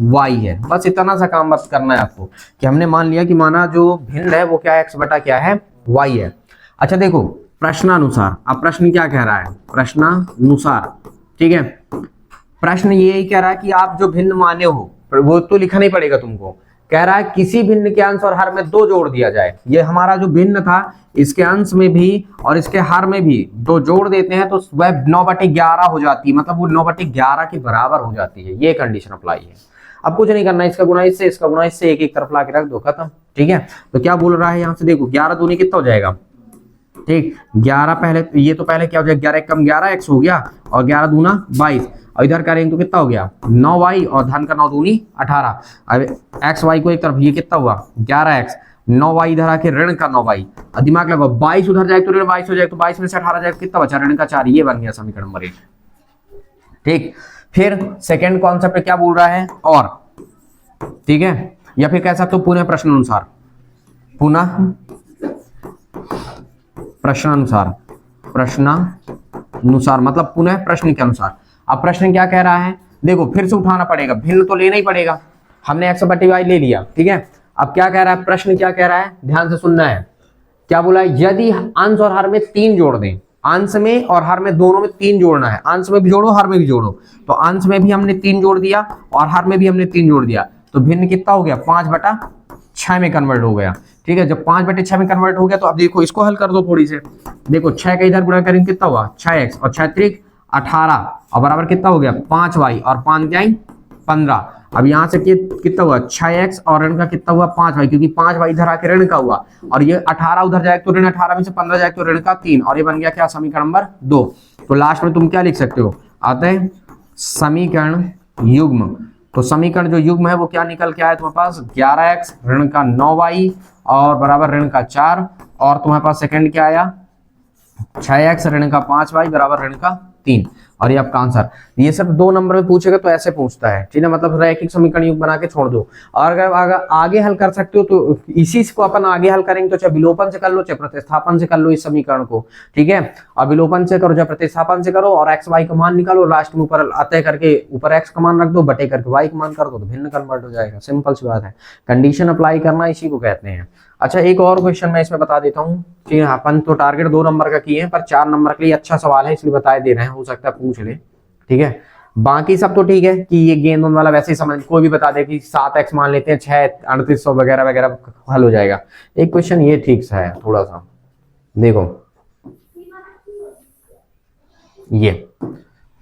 Speaker 1: y है। बस इतना सा काम बस करना है आपको, कि हमने मान लिया कि माना जो भिन्न है वो क्या है, x बटा क्या है, y है। अच्छा देखो प्रश्नानुसार, अब प्रश्न क्या कह रहा है, प्रश्नानुसार, ठीक है, प्रश्न ये कह रहा है कि आप जो भिन्न माने हो वो तो लिखना नहीं पड़ेगा तुमको। कह रहा है किसी भिन्न के अंश और हर में 2 जोड़ दिया जाए। ये हमारा जो भिन्न था इसके अंश में भी और इसके हर में भी 2 जोड़ देते हैं तो वह 9/11 हो जाती है, मतलब वो 9/11 के बराबर हो जाती है। ये कंडीशन अप्लाई है। अब कुछ नहीं करना, इसका गुणा इससे, इसका गुणा इससे, एक एक तरफ ला के रख दो, खत्म। ठीक है, तो क्या बोल रहा है यहाँ से, देखो 11 दूनी कितना हो जाएगा, ठीक 11 पहले, ये तो पहले क्या हो जाएगा, 11 कम 11 x हो गया, और 11 दूना 22, और इधर करेंगे तो कितना हो गया 9y, और धन का 9 दूनी 18। अब x y को एक तरफ, ये कितना हुआ 11x, 9y इधर आके ऋण का 9y, और दिमाग लगाओ 22 उधर जाए तो ऋण 22 हो जाए, तो 22 में से 18 जाए कितना बचा, ऋण का 4। ये बन गया समीकरण नंबर 1। ठीक, फिर सेकेंड कॉन्सेप्ट क्या बोल रहा है, और ठीक है, या फिर कह सकते हो पुनः प्रश्न अनुसार, पुनः प्रश्नानुसार, प्रश्नानुसार मतलब पुनः प्रश्न के अनुसार। अब प्रश्न क्या कह रहा है, देखो फिर से उठाना पड़ेगा, भिन्न तो लेना ही पड़ेगा, हमने x बटे y ले लिया। ठीक है, अब क्या कह रहा है, प्रश्न क्या कह रहा है, ध्यान से सुनना है। क्या बोला है, यदि अंश और हर में 3 जोड़ दें, अंश में और हर में दोनों में 3 जोड़ना है, अंश में भी जोड़ो हर में भी जोड़ो, तो अंश में भी हमने 3 जोड़ दिया और हर में भी हमने 3 जोड़ दिया, तो भिन्न कितना हो गया 5/6 में कन्वर्ट हो गया। ठीक है, जब 5/6 में कन्वर्ट हो गया तो अब देखो इसको हल कर दो थोड़ी से, देखो 6 का इधर गुणा करेंगे कितना हुआ 6x, और 6 त्रिक 18, और बराबर कितना हो गया 5y, और 5 जाए 15। अब यहाँ से कितना हुआ 6x, और ऋण का कितना हुआ 5y, क्योंकि 5y इधर आके ऋण का हुआ, और ये 18 उधर जाए तो ऋण 18 में से 15 जाए तो ऋण का 3, और ये बन गया क्या समीकरण नंबर 2। तो लास्ट में तुम क्या लिख सकते हो, आते हैं समीकरण युग्म। तो समीकरण जो युग्म है वो क्या निकल के आया तुम्हारे पास, 11x ऋण का 9y और बराबर ऋण का 4, और तुम्हारे पास सेकंड क्या आया 6x ऋण का 5y बराबर ऋण का 3, और ये आपका आंसर। ये सब 2 नंबर में पूछेगा तो ऐसे पूछता है। ठीक है, मतलब रैखिक समीकरण युग्म बना के छोड़ दो, और अगर आगे हल कर सकते हो तो इसी को अपन आगे हल करेंगे, तो चाहे विलोपन से कर लो चाहे प्रतिस्थापन से कर लो इस समीकरण को। ठीक है, अब विलोपन से करो चाहे प्रतिस्थापन से करो, और एक्स वाई का मान निकालो, लास्ट में ऊपर अतः करके ऊपर एक्स का मान रख दो, बटे करके वाई का मान कर दो, तो भिन्न कन्वर्ट हो जाएगा। सिंपल सी बात है, कंडीशन अप्लाई करना इसी को कहते हैं। अच्छा, एक और क्वेश्चन मैं इसमें बता देता हूँ। ठीक है, अपन तो टारगेट 2 नंबर का किए हैं, पर 4 नंबर के लिए अच्छा सवाल है इसलिए बता दे रहे हैं, हो सकता है पूछ ले। ठीक है, बाकी सब तो ठीक है कि ये गेंद वाला वैसे ही समझ, कोई भी बता दे कि 7x मान लेते हैं 6 3800 वगैरह वगैरह हल हो जाएगा। एक क्वेश्चन ये ठीक सा है थोड़ा सा, देखो ये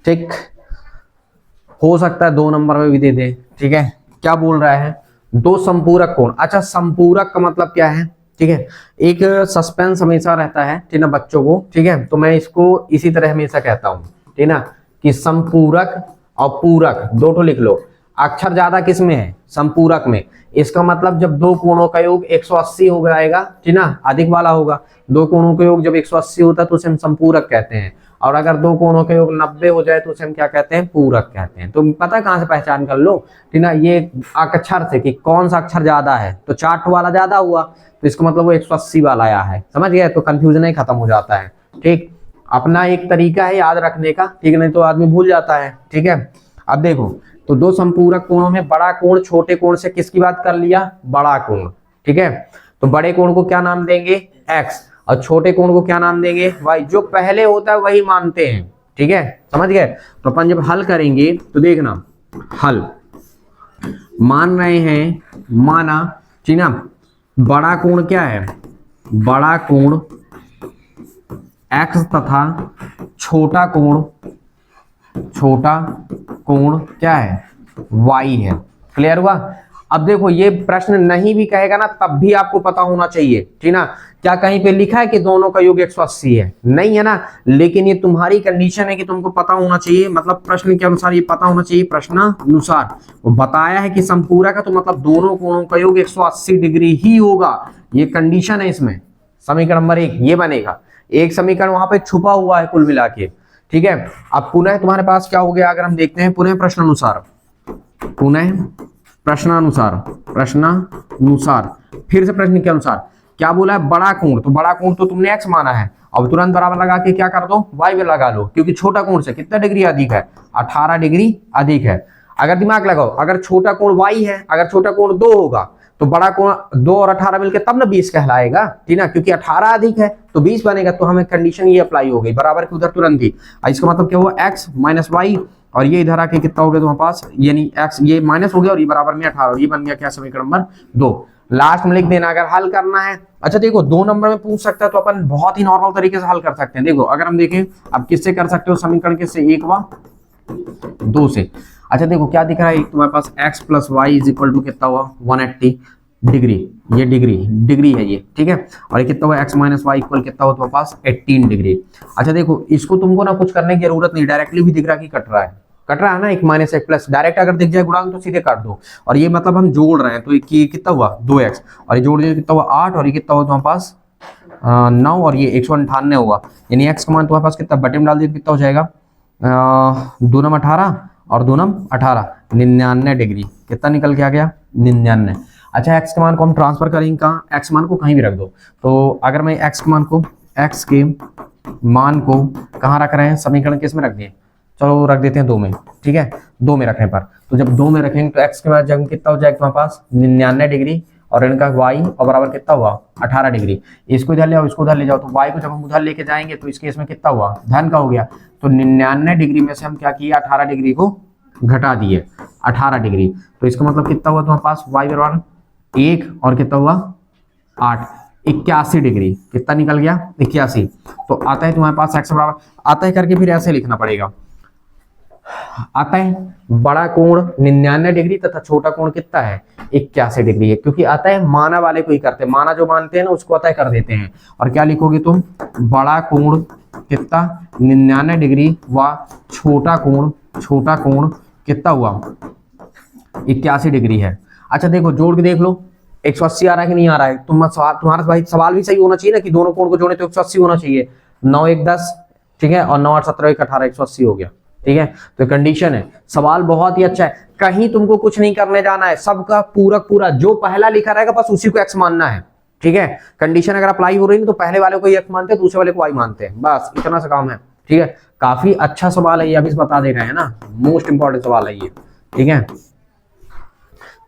Speaker 1: ठीक हो सकता है 2 नंबर में भी दे दे। ठीक है, क्या बोल रहा है, 2 संपूरक कोण। अच्छा, संपूरक का मतलब क्या है, ठीक है, एक सस्पेंस हमेशा रहता है, ठीक ना बच्चों को। ठीक है, तो मैं इसको इसी तरह हमेशा कहता हूँ, ठीक ना, कि संपूरक और पूरक 2 ठो लिख लो। अक्षर ज्यादा किस में है, संपूरक में। इसका मतलब जब 2 कोणों का योग 180 हो जाएगा, ठीक ना, अधिक वाला होगा। 2 कोणों का योग जब 180 होता है तो उसे हम संपूरक कहते हैं, और अगर 2 कोणों का योग 90 हो जाए तो उसे हम क्या कहते हैं, पूरक कहते हैं। तो पता कहां से पहचान कर लो, ठीक ना, ये अक्षर से कि कौन सा अक्षर ज्यादा है, तो 4 वाला ज्यादा हुआ तो इसका मतलब वो 180 वाला आया है, समझ गए, तो कंफ्यूजन ही खत्म हो जाता है। ठीक, अपना एक तरीका है याद रखने का, ठीक नहीं तो आदमी भूल जाता है। ठीक है, अब देखो, तो 2 संपूरक कोणों में बड़ा कोण छोटे कोण से किसकी बात कर लिया, बड़ा कोण। ठीक है, तो बड़े कोण को क्या नाम देंगे x, और छोटे कोण को क्या नाम देंगे y, जो पहले होता है वही मानते हैं। ठीक है, समझ गए। तो अपन जब हल करेंगे तो देखना, हल मान रहे हैं, माना, ठीक ना, बड़ा कोण क्या है, बड़ा कोण एक्स तथा छोटा कोण क्या है, वाई है। क्लियर हुआ। अब देखो ये प्रश्न नहीं भी कहेगा ना तब भी आपको पता होना चाहिए, ठीक ना। क्या कहीं पे लिखा है कि दोनों का योग 180 है? नहीं है ना, लेकिन ये तुम्हारी कंडीशन है कि तुमको पता होना चाहिए, मतलब प्रश्न के अनुसार ये पता होना चाहिए, प्रश्नानुसार वो बताया है कि समपूरक है तो मतलब दोनों कोणों का योग 180 डिग्री ही होगा, ये कंडीशन है इसमें। समीकरण नंबर 1 ये बनेगा। एक समीकरण वहां पे छुपा हुआ है कुल मिला के, ठीक है। अब पुनः तुम्हारे पास क्या हो गया, अगर हम देखते हैं पुनः प्रश्नानुसार, फिर से प्रश्न के अनुसार क्या बोला है, बड़ा कोण, तो बड़ा कोण तो तुमने x माना है, अब तुरंत बराबर लगा के क्या कर दो, y भी लगा लो, क्योंकि छोटा कोण से कितना डिग्री अधिक है, 18 डिग्री अधिक है। अगर दिमाग लगाओ, अगर छोटा कोण y है, अगर छोटा कोण 2 होगा तो बड़ा कोण 2 और 18 मिलकर तब ना 20 कहलाएगा, ठीक ना, क्योंकि 18 अधिक है तो 20 बनेगा। तो हमें कंडीशन ये अप्लाई हो गई, बराबर की उधर तुरंत ही। इसका मतलब क्या हुआ, x माइनस वाई, और ये इधर आके कितना हो गया तुम्हारे पास, यानी x ये माइनस हो गया और ये बराबर में 18, और ये बन गया क्या, समीकरण नंबर 2। लास्ट में लिख देना अगर हल करना है। अच्छा देखो 2 नंबर में पूछ सकता है तो अपन बहुत ही नॉर्मल तरीके से हल कर सकते हैं। देखो अगर हम देखें अब किससे कर सकते हो समीकरण, किससे, 1 व 2 से। अच्छा देखो क्या दिख रहा है, एक तुम्हारे पास x plus y is equal to कितना हुआ, 180 डिग्री, ये डिग्री है ये, ठीक है। और ये कितना हुआ, x माइनस वाई इक्वल कितना हुआ तुम्हारे पास, 18 डिग्री। अच्छा देखो इसको तुमको ना कुछ करने की जरूरत नहीं, डायरेक्टली भी दिख रहा है कि कट रहा है ना, 1 माइनस 1 प्लस, डायरेक्ट अगर दिख जाए गुणांक तो सीधे काट दो। और ये मतलब हम जोड़ रहे हैं तो ये कितना हुआ, 2x, और ये जोड़ दिया कितना हुआ 8, और ये कितना हुआ तुम्हारे पास 9, और ये 198 हुआ, यानी x का मान तुम्हारे पास कितना, बटे में डाल दिया कितना हो जाएगा, 2 नम 18 और 2 नम 18, 99 डिग्री, कितना निकल के आ गया, 99। अच्छा x के मान को हम ट्रांसफर करेंगे कहाँ, x मान को कहीं भी रख दो। तो अगर मैं x के मान को कहाँ रख रहे हैं, समीकरण किस में रख दिए, चलो रख देते हैं 2 में, ठीक है। 2 में रखने पर, तो जब 2 में रखेंगे तो x के बाद जब कितना हो जाएगा तुम्हारे पास 99 डिग्री, और इनका y और बराबर कितना हुआ 18 डिग्री। इसको इधर ले आओ, इसको उधर ले जाओ, तो y को जब हम उधर लेके जाएंगे तो इस केस में कितना हुआ, धन का हो गया। तो 99 डिग्री में से हम क्या किए, 18 डिग्री को घटा दिए, 18 डिग्री। तो इसका मतलब कितना हुआ तुम्हारे पास, y बराबर 1 और कितना हुआ 8, 81 डिग्री, कितना निकल गया 81। तो आता है तुम्हारे पास x बराबर, आता है करके फिर ऐसे लिखना पड़ेगा, आता है बड़ा कोण 99 डिग्री तथा छोटा कोण कितना है 81 डिग्री है, क्योंकि आता है माना वाले को ही करते हैं, माना जो मानते हैं ना उसको अतः कर देते हैं। और क्या लिखोगे तुम, बड़ा कोण कितना 99 डिग्री व छोटा कोण कितना हुआ 81 डिग्री है। अच्छा देखो जोड़ के देख लो 180 आ रहा है कि नहीं आ रहा है, तुम्हारा भाई सवाल भी सही होना चाहिए ना कि दोनों कोण को जोड़े तो 180 होना चाहिए। 9 1 10, ठीक है, और 9 8 17 1 18, 180 हो गया, ठीक है। तो कंडीशन है, सवाल बहुत ही अच्छा है, कहीं तुमको कुछ नहीं करने जाना है, सबका पूरा जो पहला लिखा रहेगा बस उसी को x मानना है, ठीक है। कंडीशन अगर अप्लाई हो रही है तो पहले वाले को x मानते हैं, दूसरे वाले को y मानते हैं, बस इतना सा काम है, ठीक है। काफी अच्छा सवाल है ये, अभी बता दे रहे हैं ना, मोस्ट इंपॉर्टेंट सवाल है ये, ठीक है।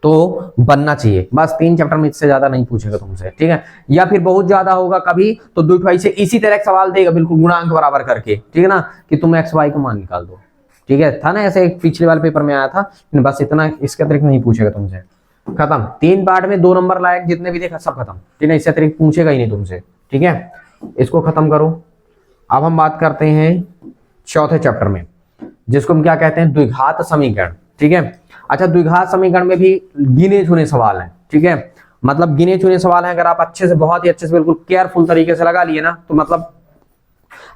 Speaker 1: तो बनना चाहिए, बस 3 चैप्टर में, इससे ज्यादा नहीं पूछेगा तुमसे, ठीक है। या फिर बहुत ज्यादा होगा कभी तो 2 से इसी तरह सवाल देगा बिल्कुल गुणांक बराबर करके, ठीक है ना, कि तुम x y को मान निकाल दो, ठीक है। था ना ऐसे, पिछले वाले पेपर में आया था, बस इतना, इसके अतिरिक्त नहीं पूछेगा तुमसे, खत्म। 3 पार्ट में 2 नंबर लायक जितने भी देखा सब खत्म, ठीक है, इससे अतिरिक्त पूछेगा ही नहीं तुमसे, ठीक है। इसको खत्म करो। अब हम बात करते हैं चौथे चैप्टर में, जिसको हम क्या कहते हैं, द्विघात समीकरण, ठीक है। अच्छा द्विघात समीकरण में भी गिने चुने सवाल हैं, ठीक है, मतलब गिने चुने सवाल हैं, अगर आप अच्छे से, बहुत ही अच्छे से, बिल्कुल केयरफुल तरीके से लगा लिए ना तो मतलब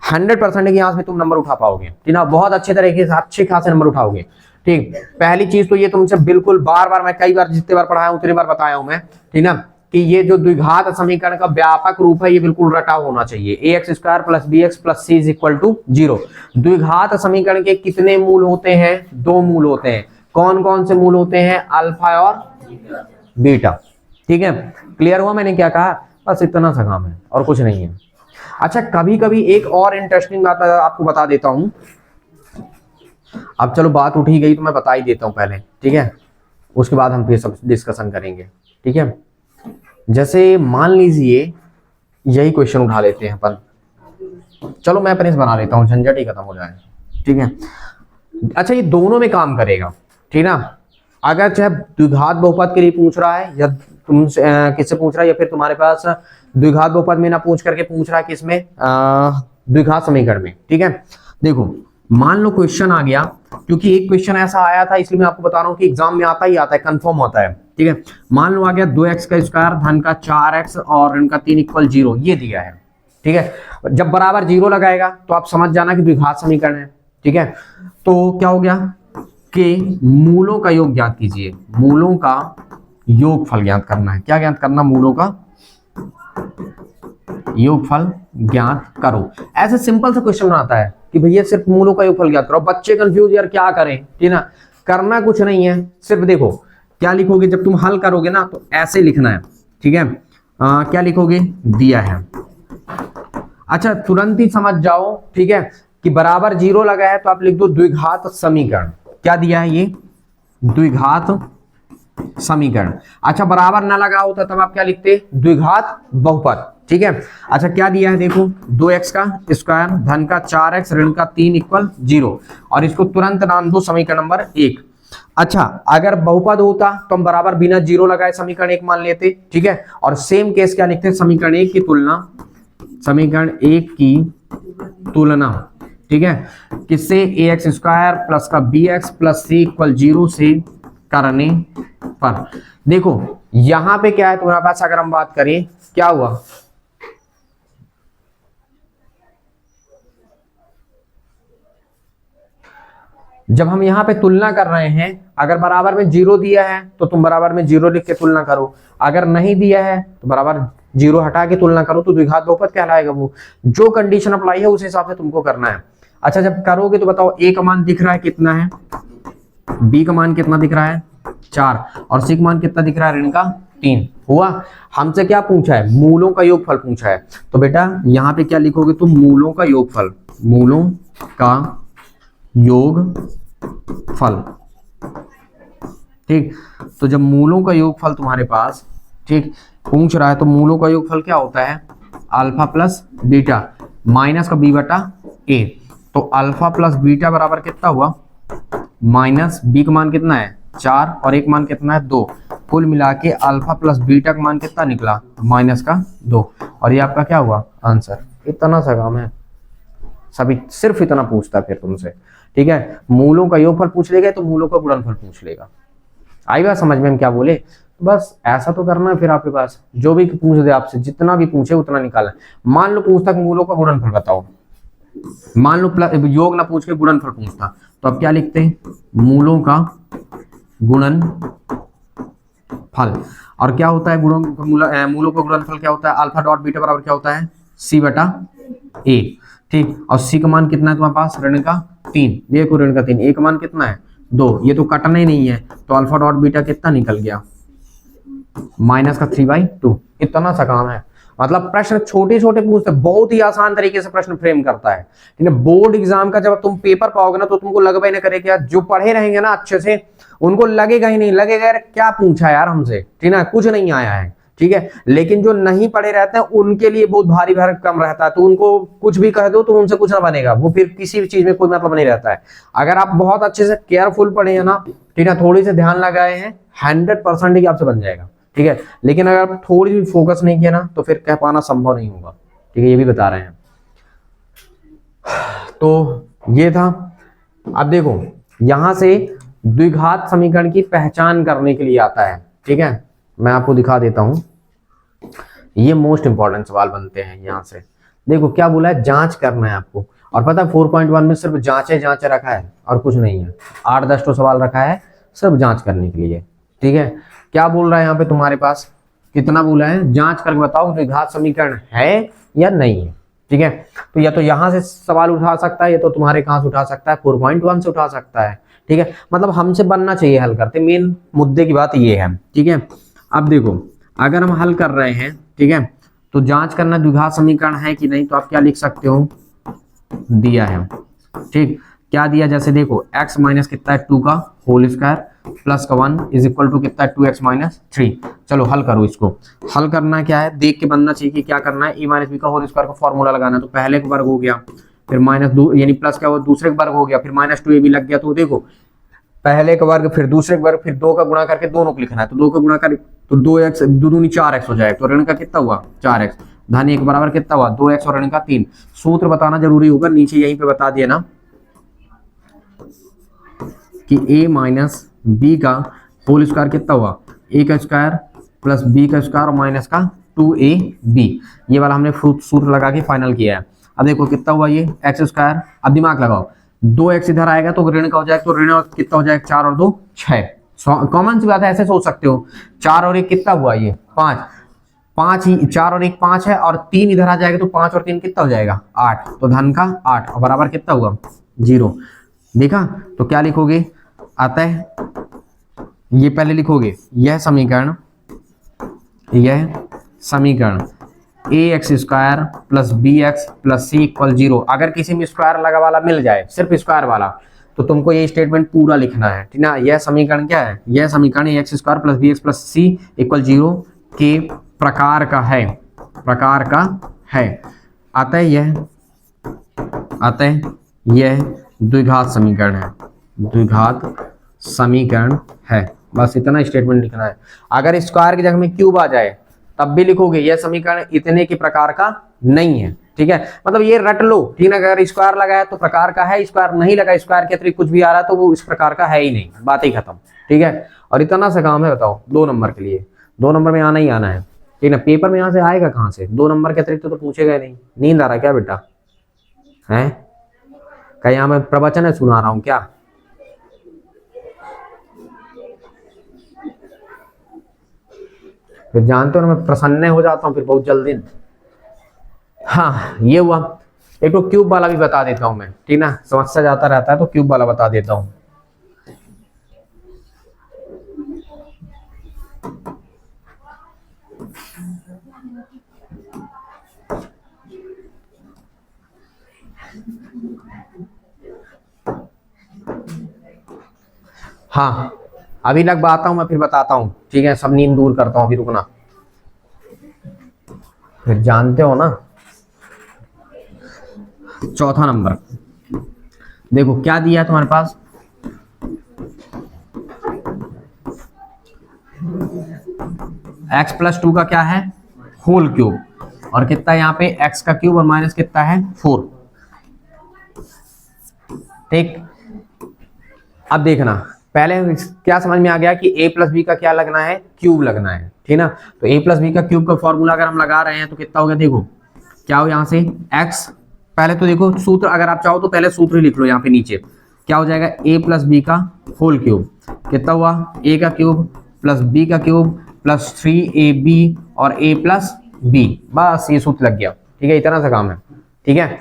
Speaker 1: 100% की यहाँ से तुम नंबर उठा पाओगे, ठीक ना, बहुत अच्छे तरीके से अच्छे खासे नंबर उठाओगे, ठीक। पहली चीज तो ये तुमसे बिल्कुल बार मैं कई बार, जितने बार पढ़ाया हूं उतनी बार बताया हूं मैं, ठीक ना, कि ये जो द्विघात समीकरण का व्यापक रूप है ये बिल्कुल रटा होना चाहिए, ax square plus bx plus c is equal to 0। द्विघात समीकरण के कितने मूल होते हैं, 2 मूल होते हैं। कौन कौन से मूल होते हैं, अल्फा और बीटा, ठीक है। क्लियर हुआ मैंने क्या कहा, बस इतना सा काम है और कुछ नहीं है। अच्छा कभी कभी एक और इंटरेस्टिंग बात आपको बता देता हूं, अब चलो बात उठी गई तो मैं बता ही देता हूं पहले, ठीक है, उसके बाद हम फिर सब डिस्कशन करेंगे, ठीक है। जैसे मान लीजिए यही क्वेश्चन उठा लेते हैं अपन, चलो मैं अपने से बना लेता हूं, झंझट ही खत्म हो जाए, ठीक है। अच्छा ये दोनों में काम करेगा, ठीक ना, अगर चाहे द्विघात बहुपद के लिए पूछ रहा है या तुमसे किससे पूछ रहा है, या फिर तुम्हारे पास द्विघात बहुपद में ना पूछ करके पूछ रहा है किसमें, द्विघात समीकरण में। ठीक है, देखो मान लो क्वेश्चन आ गया, क्योंकि एक क्वेश्चन ऐसा आया था इसलिए मैं आपको बता रहा हूं कि एग्जाम में आता ही आता है, कंफर्म होता है। ठीक है, मान लो आ गया 2x का स्क्वायर धन का 4x और ऋण का 3 इक्वल 0, ये दिया है। ठीक है, जब बराबर 0 लगाएगा तो आप समझ जाना कि द्विघात समीकरण है। ठीक है, तो क्या हो गया कि मूलों का योग ज्ञात कीजिए, मूलों का योगफल ज्ञात करना है। क्या ज्ञात करना? मूलों का योगफल ज्ञात करो। ऐसे सिंपल सा क्वेश्चन आता है कि भैया सिर्फ मूलों का योगफल ज्ञात करो। बच्चे कंफ्यूज, यार क्या करें, ठीक ना, करना कुछ नहीं है, सिर्फ देखो क्या लिखोगे जब तुम हल करोगे ना, तो ऐसे लिखना है। ठीक है, क्या लिखोगे? दिया है। अच्छा, तुरंत ही समझ जाओ, ठीक है, कि बराबर 0 लगा है तो आप लिख दो द्विघात समीकरण। क्या दिया है? ये द्विघात समीकरण। अच्छा, बराबर ना लगा होता तब आप क्या लिखते? द्विघात बहुपद। ठीक है, अच्छा क्या दिया है? देखो 2x का स्क्वायर धन का 4x ऋण का 3 इक्वल 0, और इसको तुरंत नाम दो समीकरण नंबर 1। अच्छा, अगर बहुपद होता तो हम बराबर बिना 0 लगाए समीकरण 1 मान लेते। ठीक है, और सेम केस क्या लिखते? समीकरण 1 की तुलना, समीकरण 1 की तुलना, ठीक है, किससे? ax स्क्वायर प्लस का bx प्लस c इक्वल 0 से करने पर। देखो यहां पे क्या है तुम्हारे पास, अगर हम बात करें क्या हुआ, जब हम यहां पे तुलना कर रहे हैं, अगर बराबर में 0 दिया है तो तुम बराबर में 0 लिख के तुलना करो, अगर नहीं दिया है तो बराबर 0 हटा के तुलना करो, तो द्विघात बहुपद कहलाएगा। वो जो कंडीशन अप्लाई है उस हिसाब से तुमको करना है। अच्छा, जब करोगे तो बताओ a का मान दिख रहा है कितना है, b का मान कितना दिख रहा है 4, और c का मान कितना दिख रहा है ऋण का 3। हुआ, हमसे क्या पूछा है? मूलों का योगफल पूछा है। तो बेटा यहाँ पे क्या लिखोगे तुम? मूलों का योगफल, मूलों का योगफल। ठीक, तो जब मूलों का योगफल तुम्हारे पास, ठीक, पूछ रहा है तो मूलों का योगफल क्या होता है? अल्फा प्लस बीटा माइनस का b बटा a। तो अल्फा प्लस बीटा बराबर कितना हुआ? माइनस b का मान कितना है 4 और एक मान कितना है 2, कुल मिला के अल्फा प्लस बीटा का मान कितना निकला? माइनस का 2, और ये आपका क्या हुआ? आंसर। इतना सा काम है, सभी सिर्फ इतना पूछता है फिर तुमसे। ठीक है, मूलों का योगफल पूछ लेगा तो मूलों का गुणनफल पूछ लेगा। आई बात समझ में हम क्या बोले? बस ऐसा तो करना है, फिर आपके पास जो भी पूछ दे आपसे, जितना भी पूछे उतना निकालना। मान लो पूछता कि मूलों का गुणनफल बताओ, मान लो योग ना पूछ के गुणनफल पूछता, तो अब क्या लिखते हैं? मूलों का गुणनफल। और क्या होता है मूलों का गुणनफल क्या होता है? अल्फा डॉट बीटा बराबर क्या होता है? c बटा a। ठीक, और c का मान कितना है तुम्हारे पास? ऋण का 3। देखो ऋण का 3, a का मान कितना है 2, ये तो कटना ही नहीं है, तो अल्फा डॉट बीटा कितना निकल गया? माइनस का 3/2। इतना सा काम है। मतलब प्रश्न छोटे छोटे पूछते, बहुत ही आसान तरीके से प्रश्न फ्रेम करता है। ठीक है, बोर्ड एग्जाम का जब तुम पेपर पाओगे ना तो तुमको लगभग नहीं करेगा, जो पढ़े रहेंगे ना अच्छे से उनको लगेगा ही नहीं, लगेगा यार क्या पूछा यार हमसे, ठीक है, कुछ नहीं आया है। ठीक है, लेकिन जो नहीं पढ़े रहते हैं उनके लिए बहुत भारी भरकम रहता है, तो उनको कुछ भी कह दो तो उनसे कुछ ना बनेगा, वो फिर किसी भी चीज में कोई मतलब नहीं रहता है। अगर आप बहुत अच्छे से केयरफुल पढ़े हैं ना, ठीक है, थोड़ी से ध्यान लगाए हैं, 100% ही आपसे बन जाएगा। ठीक है, लेकिन अगर आप थोड़ी भी फोकस नहीं किया ना तो फिर कह पाना संभव नहीं होगा। ठीक है, ये भी बता रहे हैं। तो ये था। अब देखो यहां से द्विघात समीकरण की पहचान करने के लिए आता है। ठीक है, मैं आपको दिखा देता हूं, ये मोस्ट इंपॉर्टेंट सवाल बनते हैं। यहां से देखो क्या बोला है, जांच करना है आपको, और पता है 4.1 में सिर्फ जांचे रखा है और कुछ नहीं है। 8-10 तो सवाल रखा है सिर्फ जांच करने के लिए। ठीक है, क्या बोल रहा है यहाँ पे तुम्हारे पास, कितना बोला है? जांच करके बताओ द्विघात समीकरण है या नहीं है। ठीक है, तो या तो यहां से सवाल उठा सकता है, या तो तुम्हारे कहां से उठा सकता है? 4.1 से उठा सकता है। ठीक है, मतलब हमसे बनना चाहिए हल करते, मेन मुद्दे की बात ये है। ठीक है, अब देखो अगर हम हल कर रहे हैं, ठीक है, तो जांच करना द्विघात समीकरण है कि नहीं, तो आप क्या लिख सकते हो? दिया है। ठीक, क्या दिया? जैसे देखो x माइनस कितना है 2 का होल स्क्वायर प्लस का 1 इज इक्वल टू कितना है 2x माइनस 3। चलो हल करो इसको। हल करना क्या है, देख के बनना चाहिए कि क्या करना है। a माइनस बी का होल स्क्वायर का फॉर्मूला लगाना है, तो पहले का वर्ग हो गया, फिर माइनस यानी प्लस क्या हुआ, दूसरे का वर्ग हो गया, फिर माइनस 2ab लग गया। तो देखो पहले का वर्ग फिर दूसरे का वर्ग फिर 2 का गुणा करके दोनों को लिखना है, तो 2 का गुणा कर तो 2x 2 दूनी 4x हो जाएगा, तो ऋण का कितना हुआ 4x, धन 1 बराबर कितना हुआ 2x और ऋण का 3। सूत्र बताना जरूरी होगा, नीचे यहीं पे बता दिया ना कि a माइनस बी का होल स्क्वायर कितना हुआ a का स्क्वायर प्लस b का स्क्वायर और माइनस का 2ab। ये वाला हमने सूत्र लगा के फाइनल किया है। अब देखो कितना हुआ ये एक्स स्क्वायर। अब दिमाग लगाओ, 2x इधर आएगा तो ऋण का हो जाएगा, तो ऋण कितना हो जाएगा 4 और 2 6। कॉमन सी बात है, ऐसे सोच सकते हो। 4 और 1 कितना हुआ ये 5, 5 ही 4 और 1 5 है, और 3 इधर आ जाएगा तो 5 और 3 कितना हो जाएगा 8। तो धन का 8 और बराबर कितना हुआ 0। देखा, तो क्या लिखोगे, अतः ये पहले लिखोगे यह समीकरण a x square plus b x plus c equal 0। अगर किसी में स्क्वायर लगा वाला मिल जाए, सिर्फ स्क्वायर वाला, तो तुमको ये स्टेटमेंट पूरा लिखना है, ठीक ना। यह समीकरण क्या है, यह समीकरण a x square plus b x plus c equal 0 के प्रकार का है। अतः यह द्विघात समीकरण है। बस इतना स्टेटमेंट लिखना है। अगर स्क्वायर की जगह में क्यूब आ जाए तब भी लिखोगे यह समीकरण इतने के प्रकार का नहीं है, ठीक है। मतलब ये रट लो, ठीक है। अगर स्क्वायर लगा है तो प्रकार का है, स्क्वायर नहीं लगा, स्क्वायर के अतिरिक्त कुछ भी आ रहा है तो वो इस प्रकार का है ही नहीं, बात ही खत्म, ठीक है। और इतना सा काम है, बताओ 2 नंबर के लिए, 2 नंबर में आना ही आना है, ठीक है। पेपर में यहाँ से आएगा कहाँ से, 2 नंबर के अतिरिक्त तो पूछेगा नहीं। नींद आ रहा है क्या बेटा, है कहीं यहाँ मैं प्रवचन सुना रहा हूँ क्या? फिर जानते हो ना, मैं प्रसन्न हो जाता हूँ फिर बहुत जल्दी। हाँ, ये हुआ। एक तो क्यूब वाला भी बता देता हूं मैं, ठीक ना, समस्या जाता रहता है तो क्यूब वाला बता देता हूं। हाँ, अभी लग आता हूं मैं, फिर बताता हूं, ठीक है। सब नींद दूर करता हूं, अभी रुकना। फिर जानते हो ना, चौथा नंबर देखो क्या दिया है तुम्हारे पास, x+2 का क्या है होल क्यूब, और कितना है यहाँ पे x का क्यूब और माइनस कितना है 4, ठीक। अब देखना, पहले क्या समझ में आ गया कि a प्लस बी का क्या लगना है, क्यूब लगना है, ठीक ना। तो a प्लस बी का क्यूब का फॉर्मूला अगर हम लगा रहे हैं तो कितना हो गया, देखो क्या हो यहाँ से x, पहले तो देखो सूत्र, अगर आप चाहो तो पहले सूत्र लिख लो यहाँ पे नीचे, क्या हो जाएगा a प्लस बी का होल क्यूब, कितना हुआ a का क्यूब प्लस b का क्यूब प्लस 3ab और a प्लस b। बस ये सूत्र लग गया, ठीक है। इतना सा काम है, ठीक है।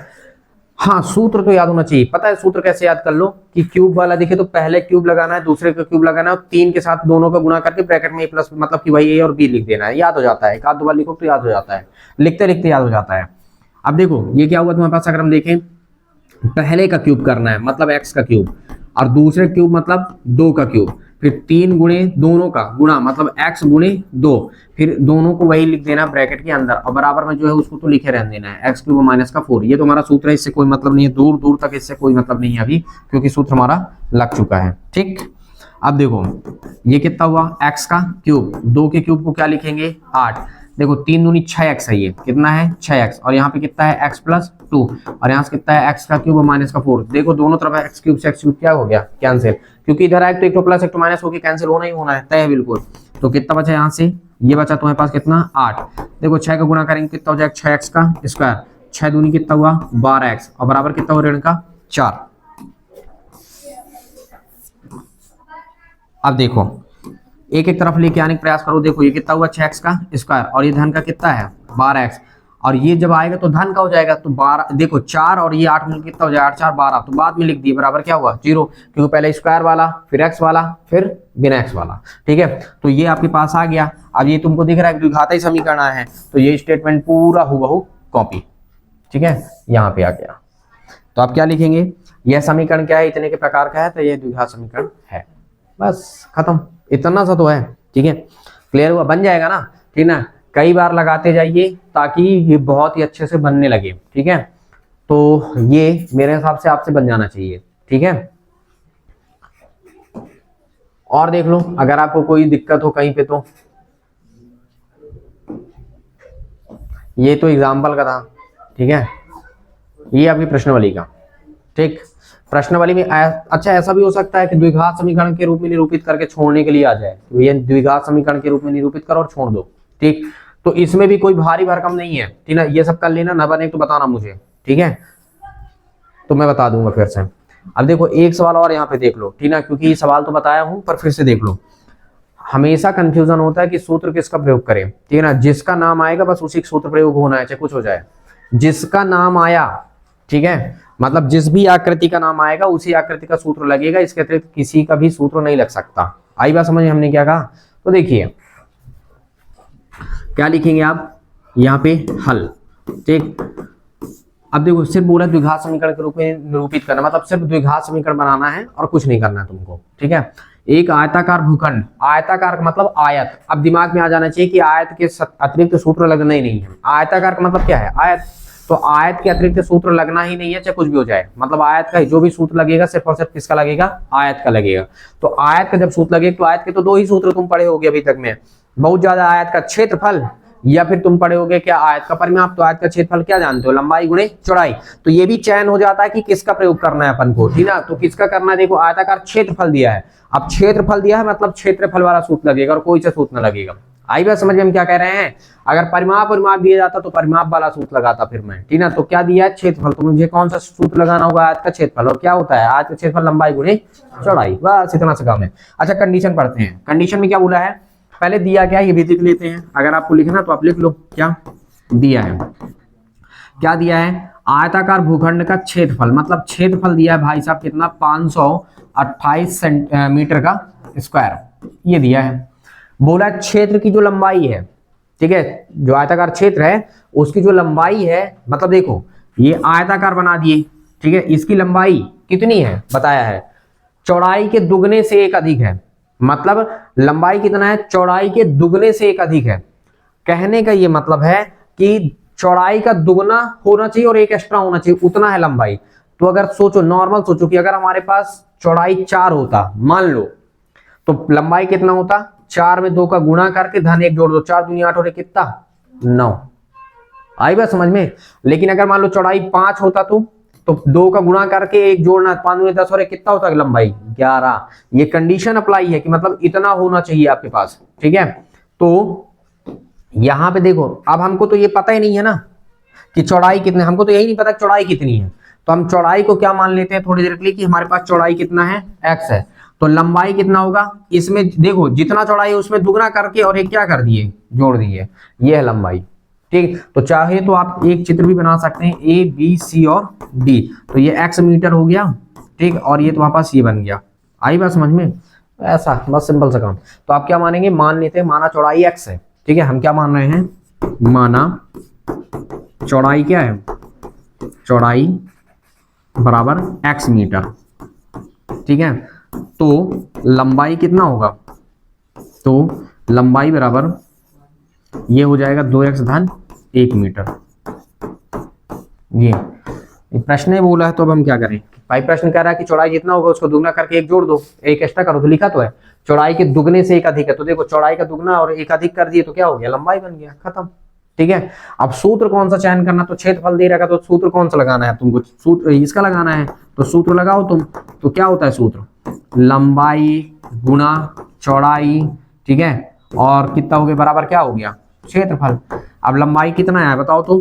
Speaker 1: हाँ, सूत्र तो याद होना चाहिए। पता है सूत्र कैसे याद कर लो, कि क्यूब वाला दिखे तो पहले क्यूब लगाना है, दूसरे का क्यूब लगाना है, और 3 के साथ दोनों का गुणा करके ब्रैकेट में a प्लस, मतलब कि भाई a और b लिख देना है, याद हो जाता है। एक आध 2 बार लिखो तो याद हो जाता है, लिखते लिखते याद हो जाता है। अब देखो ये क्या हुआ तुम्हारे पास, अगर हम देखें पहले का क्यूब करना है मतलब x का क्यूब, और दूसरे क्यूब मतलब 2 का क्यूब, फिर 3 गुणे दोनों का गुणा मतलब x गुणे 2, फिर दोनों को वही लिख देना ब्रैकेट के अंदर, और बराबर में जो है उसको तो लिखे रहने देना है, x क्यूब माइनस का 4। ये तो हमारा सूत्र है, इससे कोई मतलब नहीं है, दूर दूर तक इससे कोई मतलब नहीं है अभी, क्योंकि सूत्र हमारा लग चुका है, ठीक। अब देखो ये कितना हुआ x का क्यूब, 2 के क्यूब को क्या लिखेंगे 8, देखो 3 दूनी 6x है, ये कितना है 6x, और यहाँ पे कितना है x+2, और यहाँ से कितना है x का क्यूब और माइनस का 4। देखो दोनों तरफ x क्यूब से x क्यूब क्या हो गया कैंसिल, क्योंकि इधर आए तो एक तो प्लस एक तो माइनस होके कैंसिल होना ही होना है, तय है बिल्कुल। तो कितना बचा यहाँ से, ये बचा तुम्हारे पास कितना 8। देखो 6 का गुणा करेंगे कितना हो जाएगा 6x का स्क्वायर, 6 दूनी कितना हुआ 12x, और बराबर कितना हुआ ऋण का 4। अब देखो एक एक तरफ लेके आने का प्रयास करो, देखो ये कितना हुआ 6x का स्क्वायर, और ये धन का कितना है 12x, और ये जब आएगा तो धन का हो जाएगा, तो 12 देखो 4 और ये 8 मिलकर कितना हो जाएगा 8 4 12, तो बाद में लिख दिए बराबर क्या हुआ 0, क्योंकि पहले स्क्वायर वाला फिर x वाला फिर बिना x वाला, ठीक है। तो ये आपके पास आ गया। अब ये तुमको दिख रहा है द्विघाती समीकरण है, तो ये स्टेटमेंट पूरा हुबहू कॉपी, ठीक है, यहाँ पे आ गया। तो आप क्या लिखेंगे, यह समीकरण क्या है इतने के प्रकार का है, तो यह द्विघात समीकरण है, बस खत्म, इतना सा तो है, ठीक है। क्लियर हुआ, बन जाएगा ना, ठीक ना। कई बार लगाते जाइए ताकि ये बहुत ही अच्छे से बनने लगे, ठीक है। तो ये मेरे हिसाब से आपसे बन जाना चाहिए, ठीक है। और देख लो अगर आपको कोई दिक्कत हो कहीं पे तो ये तो एग्जाम्पल का था, ठीक है, ये आपकी प्रश्नावली का, ठीक। प्रश्नावली में अच्छा ऐसा भी हो सकता है कि द्विघात समीकरण के रूप में निरूपित करके छोड़ने के लिए आ जाए, तो ये द्विघात समीकरण के रूप में निरूपित करो और छोड़ दो, ठीक। तो इसमें भी कोई भारी भरकम नहीं है, ठीक है, ये सब कर लेना, ना बने तो बताना मुझे, ठीक है, तो मैं बता दूंगा फिर से। अब देखो एक सवाल और यहाँ पे देख लो, ठीक है, क्योंकि ये सवाल तो बताया हूं पर फिर से देख लो। हमेशा कंफ्यूजन होता है कि सूत्र किसका प्रयोग करें, ठीक है ना, जिसका नाम आएगा बस उसी का सूत्र प्रयोग होना है, चाहे कुछ हो जाए। जिसका नाम आया, ठीक है, मतलब जिस भी आकृति का नाम आएगा उसी आकृति का सूत्र लगेगा, इसके अतिरिक्त किसी का भी सूत्र नहीं लग सकता। आई बात समझ, हमने क्या कहा? तो देखिए क्या लिखेंगे आप यहाँ पे, हल, ठीक। अब देखो सिर्फ बोला द्विघात समीकरण के रूप में निरूपित करना, मतलब सिर्फ द्विघात समीकरण बनाना है और कुछ नहीं करना है तुमको, ठीक है। एक आयताकार भूखंड, आयताकार का मतलब आयत, अब दिमाग में आ जाना चाहिए कि आयत के अतिरिक्त सूत्र लगना ही नहीं है। आयताकार का मतलब क्या है? आयत, तो आयत के अतिरिक्त सूत्र लगना ही नहीं है, चाहे कुछ भी हो जाए, मतलब आयत का जो भी सूत्र लगेगा सिर्फ और सिर्फ किसका लगेगा? आयत का लगेगा। तो आयत का जब सूत्र लगेगा तो आयत के तो दो ही सूत्र तुम पढ़े होगे अभी तक में, बहुत ज्यादा आयत का क्षेत्रफल, या फिर तुम पढ़े होगे क्या? आयत का परिमाप। तो आयत का क्षेत्रफल क्या जानते हो? लंबाई गुणे चौड़ाई। तो ये भी चयन हो जाता है कि किसका प्रयोग करना है अपन को, ठीक है। तो किसका करना है? देखो आयताकार क्षेत्रफल दिया है, अब क्षेत्रफल दिया है मतलब क्षेत्रफल वाला सूत्र लगेगा और कोई सा सूत्र न लगेगा। आई बात समझ में हम क्या कह रहे हैं? अगर परिमाप दिया जाता तो परिमाप वाला सूत्र लगाता फिर मैं, ठीक है। तो क्या दिया है? क्षेत्रफल, तो मुझे कौन सा सूत्र लगाना होगा? आयत का क्षेत्रफल। और क्या होता है? आयत का क्षेत्रफल लंबाई गुणे चौड़ाई, बस इतना सा काम है। अच्छा कंडीशन पढ़ते हैं। कंडीशन में क्या बोला है? पहले दिया क्या ये भी देख लेते हैं, अगर आपको लिखना तो आप लिख लो क्या दिया है। क्या दिया है? आयताकार भूखंड का क्षेत्रफल, मतलब क्षेत्रफल दिया है भाई साहब कितना? 528 मीटर का स्क्वायर, ये दिया है। बोला क्षेत्र की जो लंबाई है, ठीक है, जो आयताकार क्षेत्र है उसकी जो लंबाई है, मतलब देखो ये आयताकार बना दिए, ठीक है, इसकी लंबाई कितनी है बताया है? चौड़ाई के दुगने से एक अधिक है, मतलब लंबाई कितना है? चौड़ाई के दुगने से एक अधिक है। कहने का ये मतलब है कि चौड़ाई का दुगना होना चाहिए और एक एक्स्ट्रा होना चाहिए, उतना है लंबाई। तो अगर सोचो, नॉर्मल सोचो कि अगर हमारे पास चौड़ाई 4 होता मान लो, तो लंबाई कितना होता? 4 में 2 का गुणा करके धन 1 जोड़ दो, 4 दूनी 8 और एक कितना? 9। आई बात समझ में? लेकिन अगर मान लो चौड़ाई 5 होता तो 2 का गुणा करके 1 जोड़ना, 5 दूनी 10 और एक कितना होता? लंबाई 11। ये कंडीशन अप्लाई है कि मतलब इतना होना चाहिए आपके पास, ठीक है। तो यहां पे देखो, अब हमको तो ये पता ही नहीं है ना कि चौड़ाई कितनी, हमको तो यही नहीं पता चौड़ाई कितनी है। तो हम चौड़ाई को क्या मान लेते हैं थोड़ी देर के लिए कि हमारे पास चौड़ाई कितना है? x है। तो लंबाई कितना होगा? इसमें देखो जितना चौड़ाई है उसमें दुगना करके और एक क्या कर दिए? जोड़ दिए, ये है लंबाई, ठीक। तो चाहे तो आप एक चित्र भी बना सकते हैं, ए बी सी और डी। तो ये x मीटर हो गया, ठीक, और ये तुम्हारे पास ये बन गया। आई बात समझ में? ऐसा बस सिंपल सा काम। तो आप क्या मानेंगे? मान लेते हैं, माना चौड़ाई x है, ठीक है। हम क्या मान रहे हैं? माना चौड़ाई क्या है? चौड़ाई बराबर x मीटर, ठीक है। तो लंबाई कितना होगा? तो लंबाई बराबर ये हो जाएगा 2x धन 1 मीटर। ये प्रश्न है बोला है, तो अब हम क्या करें भाई? प्रश्न कह रहा है कि चौड़ाई जितना होगा उसको दुगना करके 1 जोड़ दो, 1 एक्स्ट्रा करो। तो लिखा तो है चौड़ाई के दुगने से 1 अधिक है, तो देखो चौड़ाई का दुगना और 1 अधिक कर दिए तो क्या हो गया? लंबाई बन गया, खत्म, ठीक है। अब सूत्र कौन सा चयन करना? तो क्षेत्रफल दे रखा, तो सूत्र कौन सा लगाना है तुमको? सूत्र इसका लगाना है, तो सूत्र लगाओ तुम। तो क्या होता है सूत्र? लंबाई गुणा चौड़ाई, ठीक है, और कितना हो गया? बराबर क्या हो गया? क्षेत्रफल। अब लंबाई कितना है बताओ तो?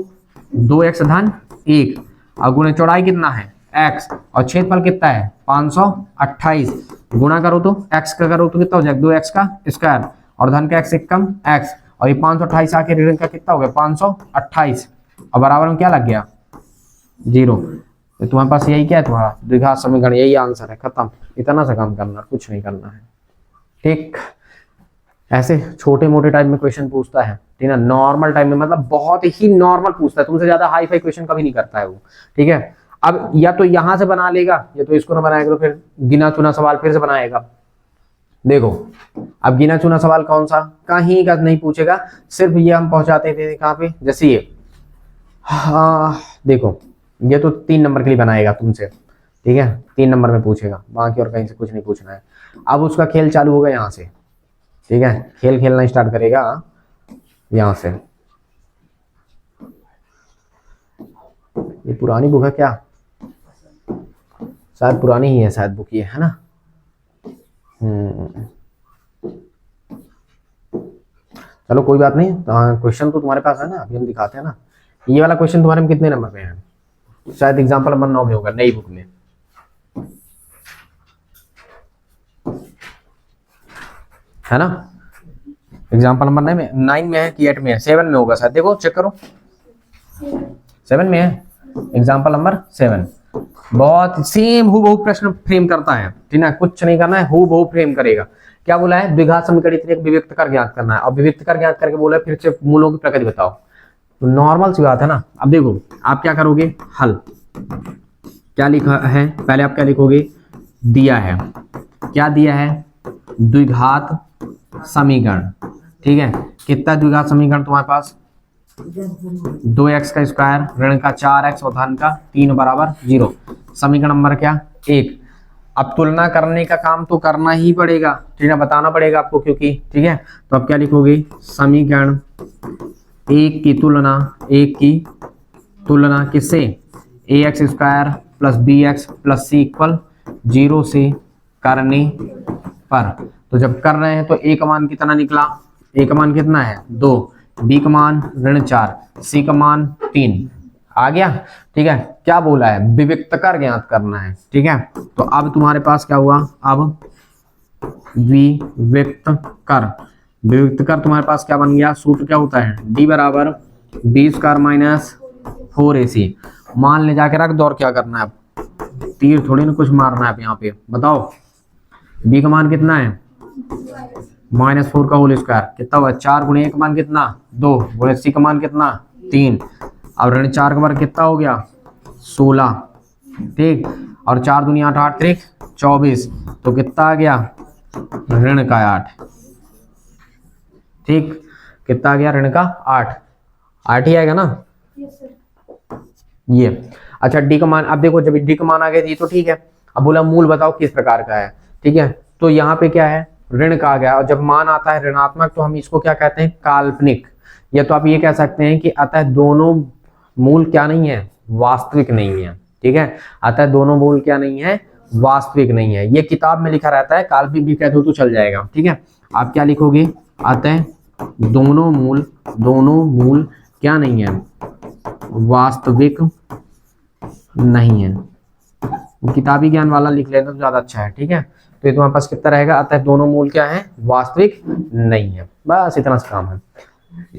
Speaker 1: 2x धन 1, और गुणा चौड़ाई कितना है? x, और क्षेत्रफल कितना है? 528। गुणा करो तो x का करो तो कितना हो जाएगा? 2x का स्क्वायर, और धन का x एक कम x, और ये 528 आके ऋण का कितना हो गया? 528, और बराबर में क्या लग गया? 0। तो तुम्हारे पास यही क्या है? तुम्हारा द्विघात समीकरण, यही आंसर है, खत्म। इतना सा काम करना, कुछ नहीं करना है, ठीक। ऐसे छोटे मोटे टाइप में क्वेश्चन पूछता है, ठीक है, नॉर्मल टाइम में, मतलब बहुत ही नॉर्मल पूछता है, तुमसे ज्यादा हाई फाई क्वेश्चन कभी नहीं करता है वो, ठीक है। अब या तो यहां से बना लेगा, या तो इसको ना बनाएगा तो फिर गिना चुना सवाल फिर से बनाएगा। देखो अब गिना चुना सवाल कौन सा? कहीं का नहीं पूछेगा, सिर्फ ये हम पहुंचाते थे कहाँ पे? जैसे ये, हाँ देखो ये तो 3 नंबर के लिए बनाएगा तुमसे, ठीक है, 3 नंबर में पूछेगा, बाकी और कहीं से कुछ नहीं पूछना है। अब उसका खेल चालू होगा यहाँ से, ठीक है, खेल खेलना स्टार्ट करेगा यहाँ से, ये पुरानी बुक है क्या? शायद पुरानी ही है, शायद बुक ये, है ना? चलो कोई बात नहीं, क्वेश्चन तो तुम्हारे पास है ना, अभी हम दिखाते हैं ना। ये वाला क्वेश्चन तुम्हारे में कितने नंबर पे है? शायद एग्जाम्पल नंबर 9 में होगा, नई बुक में, है ना? एग्जाम्पल नंबर 9 में है कि 8 में है? 7 में होगा शायद, देखो चेक करो, 7 में है, एग्जाम्पल नंबर 7। बहुत सेम हूबहू प्रश्न फ्रेम करता है, ठीक है, कुछ नहीं करना है, हूबहू फ्रेम करेगा। क्या बोला है? द्विघात समीकरण इतने विविक्त कर ज्ञात करना है, और विविक्त कर ज्ञात करके बोला है फिर से मूलों की प्रकृति बताओ। तो नॉर्मल सी बात है ना। अब देखो आप क्या करोगे, हल क्या लिखा है, पहले आप क्या लिखोगे, दिया है, क्या दिया है, द्विघात समीकरण, ठीक है। कितना द्विघात समीकरण तुम्हारे पास, 2x का स्क्वायर ऋण का 4x और धन का 3 बराबर 0। समीकरण नंबर क्या, 1। अब तुलना करने का काम तो करना ही पड़ेगा, ठीक है, बताना पड़ेगा आपको क्योंकि, ठीक है। तो अब क्या लिखोगे, समीकरण 1 की तुलना किससे, ax square plus bx plus c equal 0 से करने पर। तो जब कर रहे हैं तो a का मान कितना निकला, a का मान कितना है 2, b का मान ऋण 4, c का मान 3 आ गया, ठीक है। क्या बोला है, विविक्त कर ज्ञात करना है, ठीक है। तो अब तुम्हारे पास क्या हुआ, अब विविक्त कर तुम्हारे पास क्या बन गया, सूत्र क्या होता है, d बराबर b स्क्वायर माइनस 4ac। मान ले जाके रख दो, और क्या करना है, अब तीर थोड़ी ना कुछ मारना है यहाँ पे, बताओ b का मान कितना है, -4 का होल स्क्वायर कितना हुआ, 4 गुणे 1 मान कितना 2, गुणे c का मान कितना 3, और ऋण 4 का वर्ग कितना हो गया 16, ठीक, और 4 दूनी 8, 8 त्रिक 24, तो कितना आ गया ऋण का 8, ठीक, कितना आ गया ऋण का 8 ही आएगा ना। ये अच्छा, डी का मान, अब देखो जब डी का मान आ गया तो ठीक है। अब बोला मूल बताओ किस प्रकार का है, ठीक है। तो यहाँ पे क्या है, ऋण का आ गया, और जब मान आता है ऋणात्मक तो हम इसको क्या कहते हैं, काल्पनिक, या तो आप ये कह सकते हैं कि अतः दोनों मूल क्या नहीं है, वास्तविक नहीं है, ठीक है। अतः दोनों मूल क्या नहीं है, वास्तविक नहीं है। ये किताब में लिखा रहता है, काल्पनिक भी कहते हो तो चल जाएगा, ठीक है। आप क्या लिखोगे, अतः दोनों मूल क्या नहीं है, वास्तविक नहीं है। किताबी ज्ञान वाला लिख लेना तो ज्यादा अच्छा है, ठीक है। तो ये तुम्हारे पास कितना रहेगा, अतः दोनों मूल क्या है, वास्तविक नहीं है। बस इतना सा काम है।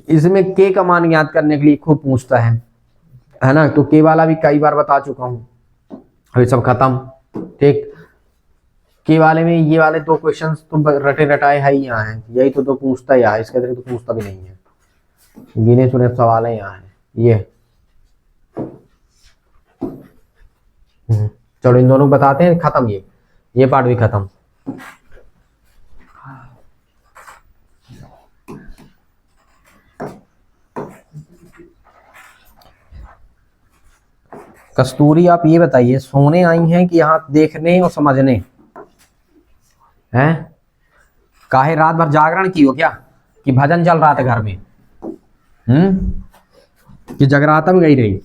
Speaker 1: इसमें के का मान ज्ञात करने के लिए खूब पूछता है ना, तो के वाला भी कई बार बता चुका हूं, अभी सब खत्म, ठीक। के वाले में ये वाले 2 क्वेश्चंस तो रटे रटाए है ही यहाँ है, यही तो पूछता ही है, इसके अतिरिक्त तो पूछता भी नहीं है, गिने चुने सवाल है यहाँ है ये। चलो इन दोनों बताते हैं, खत्म ये पार्ट भी खत्म। कस्तूरी आप ये बताइए, सोने आई हैं कि यहाँ देखने और समझने हैं? काहे रात भर जागरण की हो क्या, कि भजन चल रहा था घर में, कि जगराता में गई रही,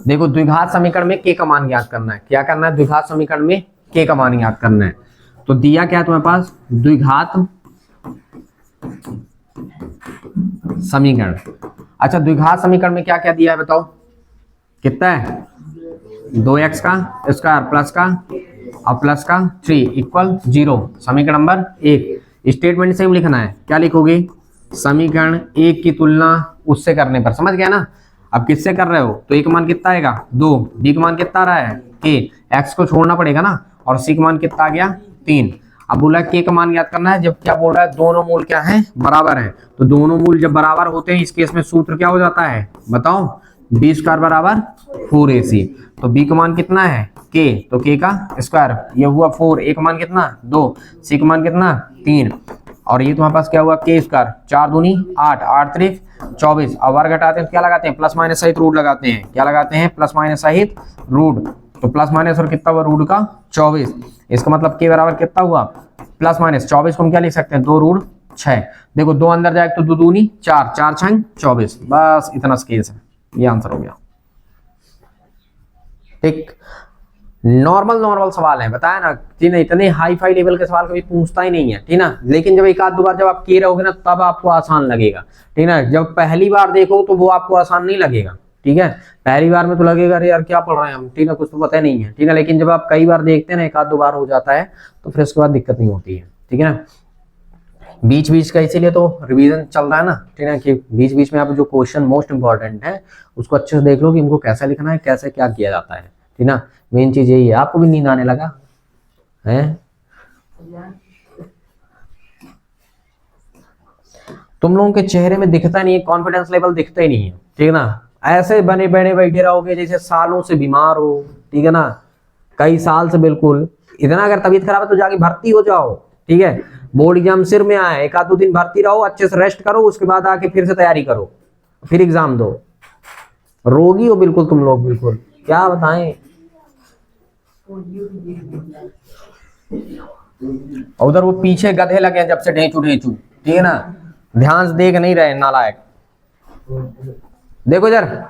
Speaker 1: देखो द्विघात समीकरण में के का मान ज्ञात करना है। क्या करना है, द्विघात समीकरण में के का मान ज्ञात करना है। तो दिया क्या है तुम्हारे पास, द्विघात समीकरण। अच्छा, द्विघात समीकरण में क्या क्या दिया है बताओ, कितना है, 2x का स्क्वायर प्लस का और प्लस का 3 इक्वल 0। समीकरण नंबर 1। स्टेटमेंट सेम लिखना है, क्या लिखोगे, समीकरण 1 की तुलना उससे करने पर। समझ गया ना। अब किससे कर रहे हो, तो a का मान कितना आएगा 2, b का मान कितना आ रहा है k, x को छोड़ना पड़ेगा ना, और c का मान कितना आ गया 3। अब बोला k का मान याद करना है, जब क्या बोल रहा है, दोनों मूल क्या है, बराबर है। तो दोनों मूल जब बराबर होते हैं इस केस में सूत्र क्या हो जाता है बताओ, b स्क्वायर बराबर 4ac। तो b का मान कितना है k, तो k का स्क्वायर ये हुआ 4, a का मान कितना 2, c का मान कितना 3, और ये तुम्हारे पास क्या हुआ k स्क्वायर, 4 दूनी 8, 8 त्रिक 24। और वर्ग घटाते हैं तो क्या लगाते हैं, प्लस माइनस सहित रूट लगाते हैं। क्या लगाते हैं, प्लस माइनस सहित रूट। तो प्लस माइनस और कितना हुआ, रूट का 24। इसका मतलब के बराबर कितना हुआ, प्लस माइनस 24 को हम क्या लिख सकते हैं, 2 रूट 6। देखो 2 अंदर जाए तो 2 दूनी 4, 4 छंग 24। बस इतना केस है, ये आंसर हो गया। ठीक, नॉर्मल सवाल है, बताया ना, ठीक है। इतने हाई फाई लेवल के सवाल कभी पूछता ही नहीं है, ठीक ना। लेकिन जब एक आध दो बार जब आप किए रहोगे ना, तब आपको आसान लगेगा, ठीक ना। जब पहली बार देखो तो वो आपको आसान नहीं लगेगा, ठीक है। पहली बार में तो लगेगा अरे यार क्या पढ़ रहे हैं हम, ठीक ना, कुछ तो पता नहीं है, ठीक है। लेकिन जब आप कई बार देखते हैं ना, एक आध दो बार हो जाता है, तो फिर उसके बाद दिक्कत नहीं होती है, ठीक है ना। बीच बीच का इसीलिए तो रिवीजन चल रहा है ना, ठीक है, कि बीच बीच में आप जो क्वेश्चन मोस्ट इंपॉर्टेंट है उसको अच्छे से देख लो कि इनको कैसे लिखना है, कैसे क्या किया जाता है, ठीक ना। मेन चीज यही है। आपको भी नींद आने लगा है, तुम लोगों के चेहरे में दिखता नहीं है, कॉन्फिडेंस लेवल दिखता ही नहीं है, ठीक है ना। ऐसे बने बने बैठे रहोगे जैसे सालों से बीमार हो, ठीक है ना, कई साल से बिल्कुल। इतना अगर तबीयत खराब है तो जाके भर्ती हो जाओ, ठीक है। बोर्ड एग्जाम सिर में आए, एक आध दो दिन भर्ती रहो, अच्छे से रेस्ट करो, उसके बाद आके फिर से तैयारी करो, फिर एग्जाम दो। रोगी हो बिल्कुल तुम लोग, बिल्कुल क्या बताएं। उधर वो पीछे गधे लगे हैं जब से, ढेंचू ढेंचू, ठीक है ना, ध्यान से देख नहीं रहे, नालायक। देखो इधर,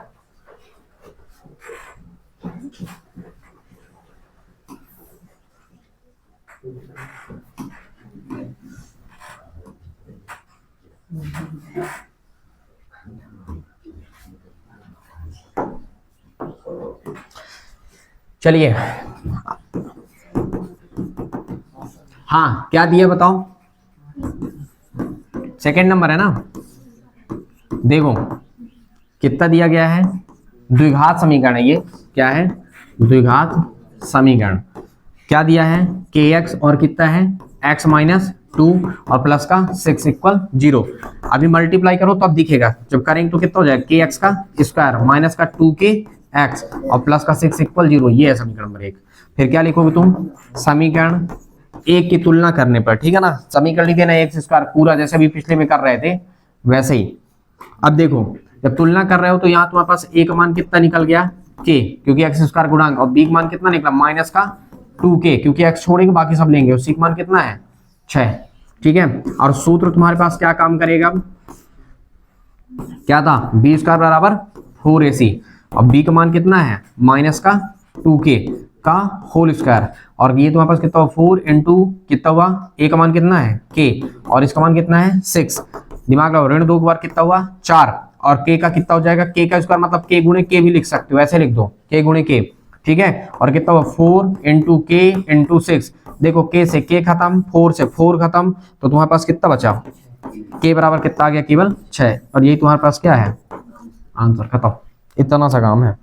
Speaker 1: चलिए। हाँ क्या दिया बताओ, सेकंड नंबर है ना। देखो कितना दिया गया है, द्विघात समीकरण है ये। क्या है, द्विघात समीकरण। क्या दिया है, के एक्स और कितना है, एक्स माइनस 2 और प्लस का 6 इक्वल 0। अभी मल्टीप्लाई करो तब दिखेगा, जब करेंगे तो कितना हो जाएगा, के एक्स का स्क्वायर माइनस का 2 के एक्स और प्लस का 6 इक्वल 0। ये है समीकरण नंबर 1। फिर क्या लिखोगे तुम, समीकरण 1 की तुलना करने पर, ठीक है ना। समीकरण लिखे ना एक्स स्क्वायर पूरा, जैसे अभी पिछले में कर रहे थे वैसे ही। अब देखो जब तुलना कर रहे हो तो यहाँ तुम्हारे पास ए का मान कितना निकल गया, के, क्योंकि एक्स स्क्वायर गुणांक, और बी का मान कितना निकला, माइनस का 2k, क्योंकि एक्स छोड़ेंगे बाकी सब लेंगे, और सी का मान कितना है 6, ठीक है। और सूत्र तुम्हारे पास क्या काम करेगा, क्या था, बी स्क्वायर बराबर 4ac, और बी का मान कितना है, माइनस का 2k का होल स्क्वायर, और ये तुम्हारे पास कितना हुआ, 4 इंटू कितना हुआ, ए का मान कितना है k, और इसका मान कितना है 6। दिमाग लगाओ, ऋण 2 बार कितना हुआ 4, और k का कितना हो जाएगा, k का स्क्वायर मतलब k गुणे k भी लिख सकते हो, ऐसे लिख दो k गुणे k, ठीक है। और कितना हुआ 4 इंटू k इंटू 6। देखो k से k खत्म, 4 से 4 खत्म, तो तुम्हारे पास कितना बचा, k बराबर कितना आ गया, केवल 6। और यही तुम्हारे पास क्या है, आंसर। खत्म, इतना सा काम है।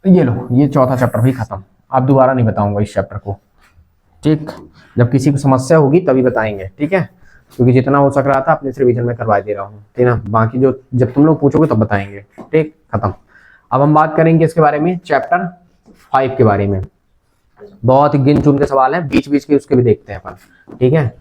Speaker 1: ये लो, ये चौथा चैप्टर भी खत्म। आप दोबारा नहीं बताऊंगा इस चैप्टर को, ठीक। जब किसी को समस्या होगी तभी बताएंगे, ठीक है, क्योंकि जितना हो सक रहा था अपने से रिवीजन में करवा दे रहा हूँ, ठीक ना। बाकी जो जब तुम लोग पूछोगे तब बताएंगे, ठीक। खत्म। अब हम बात करेंगे इसके बारे में, चैप्टर 5 के बारे में। बहुत ही गिन चुन के सवाल हैं, बीच बीच के उसके भी देखते हैं अपन, ठीक है।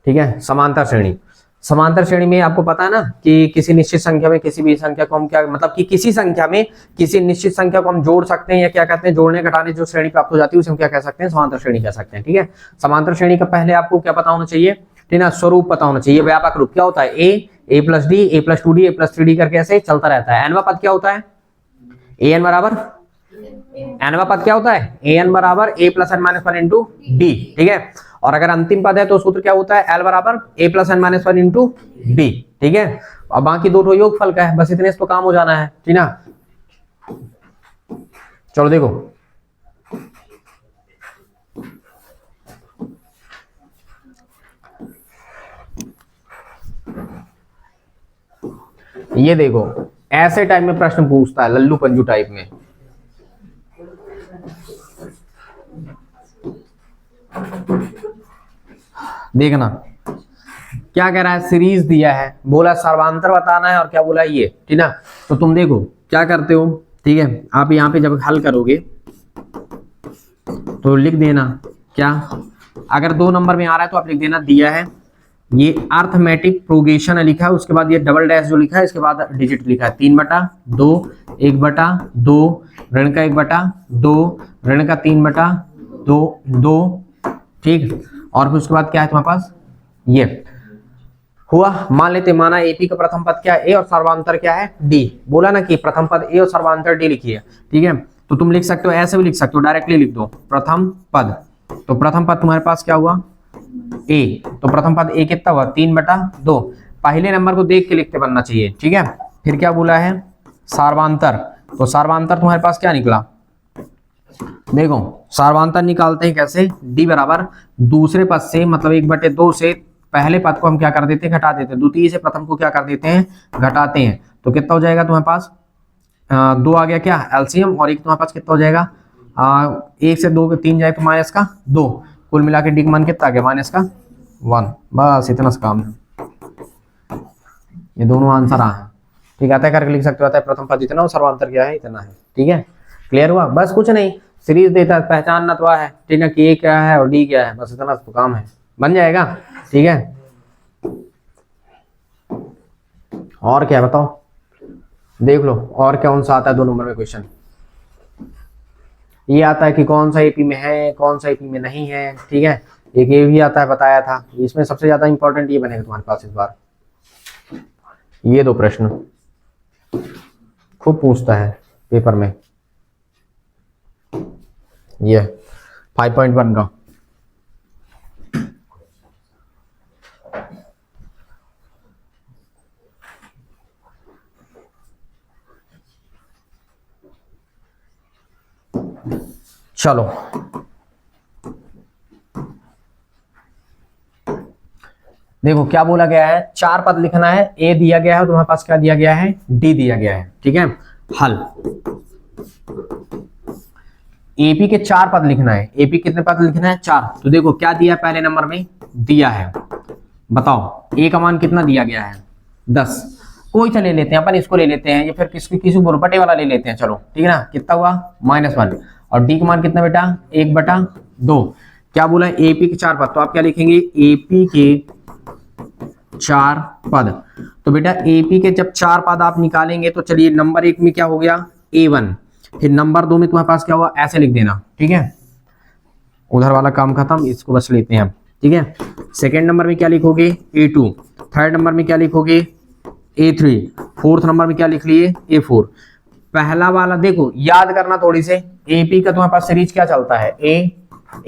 Speaker 1: ठीक है, समांतर श्रेणी। समांतर श्रेणी में आपको पता है ना कि किसी निश्चित संख्या में किसी भी संख्या को हम क्या, मतलब कि किसी संख्या में किसी निश्चित संख्या को हम जोड़ सकते हैं, या क्या कहते हैं, जोड़ने घटाने जो श्रेणी प्राप्त हो जाती है उसे हम क्या कह सकते हैं, समांतर श्रेणी कह सकते हैं, ठीक है। समांतर श्रेणी का पहले आपको क्या पता होना चाहिए, ठीक ना, स्वरूप पता होना चाहिए। व्यापक रूप क्या होता है, ए प्लस डी, ए प्लस 2d, ए प्लस 3d करके ऐसे चलता रहता है। एनवा पद क्या होता है, ए एन बराबर, एनवा पद क्या होता है, ए एन बराबर a plus n minus 1 into d, ठीक है। और अगर अंतिम पद है तो सूत्र क्या होता है, एल बराबर a plus n minus 1 into d, ठीक है। और बाकी दो योगफल का है, बस इतने से तो काम हो जाना है, ठीक ना। चलो देखो, ये देखो ऐसे टाइप में प्रश्न पूछता है, लल्लू पंजू टाइप में। देखना क्या कह रहा है, सीरीज दिया है, बोला सर्वांतर बताना है, और क्या बोला ये, ठीक ना। तो तुम देखो क्या करते हो, ठीक है, आप यहाँ पे जब हल करोगे तो लिख देना क्या, अगर 2 नंबर में आ रहा है तो आप लिख देना दिया है, ये अर्थमेटिक प्रोगेशन लिखा है, उसके बाद ये डबल डैश जो लिखा है, इसके बाद डिजिट लिखा है 3/2, 1/2, ऋण का 1/2, ऋण का 3/2, 2, ठीक। और फिर उसके बाद क्या है तुम्हारे पास, ये हुआ। मान लेते, माना एपी का प्रथम पद क्या है, ए और सर्वांतर क्या है, डी। बोला ना कि प्रथम पद ए और सर्वांतर डी लिखिए, ठीक है। तो तुम लिख सकते हो, ऐसे भी लिख सकते हो, डायरेक्टली लिख दो प्रथम पद। तो प्रथम पद तुम्हारे पास क्या हुआ, ए। तो प्रथम पद ए कितना हुआ, 3/2। पहले नंबर को देख के लिखते बनना चाहिए, ठीक है। फिर क्या बोला है, सार्वांतर। तो सार्वांतर तुम्हारे पास क्या निकला, देखो सार्वांतर निकालते हैं कैसे, डी बराबर दूसरे पद से, मतलब 1/2 से पहले पद को हम क्या कर देते हैं, घटा देते हैं, द्वितीय से प्रथम को क्या कर देते हैं, घटाते हैं। तो कितना हो जाएगा तुम्हारे पास, 2 आ गया क्या एलसीएम, और एक तुम्हारे पास कितना हो जाएगा, 1 से 2 के 3 जाए तो माइनस का 2, कुल मिला के डी का मान कितना आ गया, -1। बस इतना सा काम है, ये दोनों आंसर आ है, ठीक है। आता है करके लिख सकते हो, आता है प्रथम पद इतना और सर्वांतर क्या है, इतना है, ठीक है। क्लियर हुआ, बस कुछ नहीं, सीरीज देता है, पहचानना तो है, ठीक है, कि ए क्या है और डी क्या है, बस इतना तो काम है, बन जाएगा, ठीक है। और क्या बताओ, देख लो और कौन सा आता है 2 नंबर में क्वेश्चन। ये आता है कि कौन सा एपी में है, कौन सा एपी में नहीं है, ठीक है। एक ये भी आता है, बताया था, इसमें सबसे ज्यादा इंपॉर्टेंट ये बनेगा तुम्हारे पास इस बार, ये 2 प्रश्न खूब पूछता है पेपर में, ये 5.1 का। चलो देखो क्या बोला गया है, 4 पद लिखना है, ए दिया गया है, तुम्हारे पास क्या दिया गया है, डी दिया गया है, ठीक है। हल, एपी के 4 पद लिखना है, एपी कितने पद लिखना है, 4। तो देखो क्या दिया है, पहले नंबर में दिया है, बताओ ए का मान कितना दिया गया है, 10। कोई सा ले लेते हैं अपन, इसको ले लेते हैं, या फिर किसी बटे वाला ले लेते हैं, चलो ठीक है ना, कितना हुआ -1। और डी का मान कितना बेटा, 1/2। क्या बोला है, एपी के 4 पद, तो आप क्या लिखेंगे, एपी के 4 पद। तो बेटा एपी के जब 4 पद आप निकालेंगे, तो चलिए नंबर 1 में क्या हो गया, A1, फिर नंबर 2 में तुम्हारे पास क्या हुआ, ऐसे लिख देना, ठीक है। उधर वाला काम खत्म, इसको बस लेते हैं हम, ठीक है। सेकेंड नंबर में क्या लिखोगे, A2, थर्ड नंबर में क्या लिखोगे, A3, फोर्थ नंबर में क्या लिख लिए, A4। पहला वाला देखो याद करना थोड़ी से, एपी का तुम्हारे पास सीरीज क्या चलता है,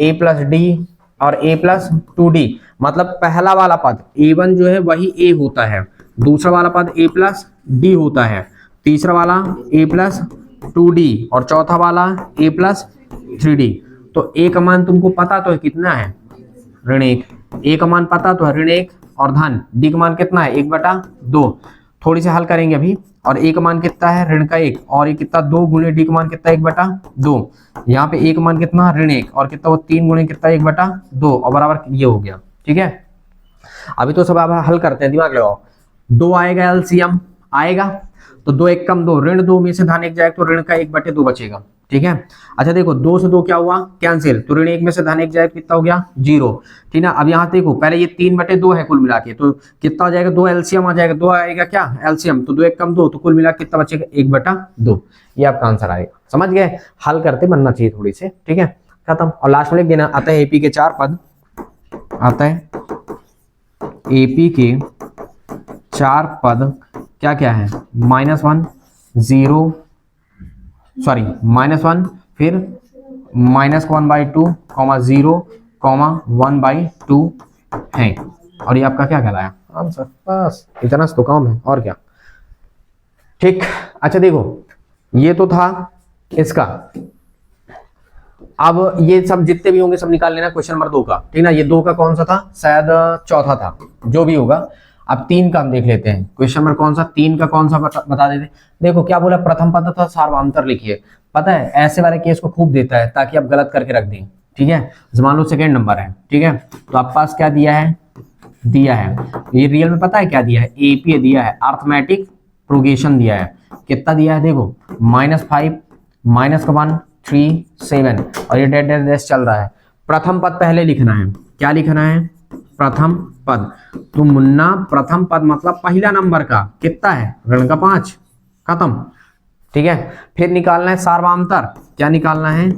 Speaker 1: A+D और A+2D, मतलब पहला वाला पद A1 जो है वही A होता है, दूसरा वाला पद A+D होता है, तीसरा वाला A+2D और चौथा वाला A+3D। तो A का मान तुमको पता तो है कितना है, ऋण 1, A का मान पता तो है ऋण 1 और धन, D का मान कितना है, 1/2। थोड़ी सी हल करेंगे अभी, और A का मान कितना है, ऋण का 1, और ये कितना 2 गुणे D का मान कितना, 1/2। यहाँ पे A का मान कितना, ऋण 1, और कितना वो 3 गुणे कितना, 1/2, और बराबर ये हो गया, ठीक है। अभी तो सब आप हल करते हैं, दिमाग लगाओ। 2 आएगा एलसीएम आएगा, तो 2 1 कम 2, ऋण 2 में से धन 1 जाएगा, तो ऋण का 1/2 बचेगा, ठीक है। अच्छा देखो 2 से 2 क्या हुआ, कैंसिल, तो ऋण 1 में से धन 1 जाएगा, कितना हो गया, 0, ठीक है। अब यहाँ देखो पहले ये 3/2 है कुल मिला के, तो कितना हो जाएगा, 2 एलसीएम आ जाएगा, 2 आएगा क्या एलसीएम, तो 2 1 कम 2, तो कुल मिला के कितना बचेगा, 1/2। ये आपका आंसर आएगा, समझ गए, हल करते बनना चाहिए थोड़ी से, ठीक है, खत्म। और लास्ट में लिख देना, आता है एपी के 4 पद, आता है एपी के 4 पद क्या क्या है, -1, 0, सॉरी -1, फिर -1/2, 0, 1/2 है, और ये आपका क्या कहलाया, आंसर। बस इतना तो काम है, और क्या, ठीक। अच्छा देखो ये तो था इसका, अब ये सब जितने भी होंगे सब निकाल लेना क्वेश्चन नंबर 2 का, ठीक ना। ये 2 का कौन सा था, शायद चौथा था, जो भी होगा। अब 3 का हम देख लेते हैं, क्वेश्चन नंबर कौन सा, 3 का कौन सा बता देते। देखो क्या बोला, प्रथम पद था सार्वांतर लिखिए, पता है ऐसे वाले केस को खूब देता है ताकि आप गलत करके रख दें, ठीक है। मान लो सेकेंड नंबर है, ठीक है, तो आपके पास क्या दिया है, ये रियल में पता है क्या दिया है, एपी दिया है, अर्थमेटिक प्रोगेशन दिया है, कितना दिया है देखो, -5 -1 3 7 और ये डेड डेड डेश चल रहा है। प्रथम पद पहले लिखना है, क्या लिखना है, प्रथम पद। तो मुन्ना प्रथम पद मतलब पहला नंबर का कितना है, ऋण का 5, खत्म, ठीक है। फिर निकालना है सार्वांतर, क्या निकालना है,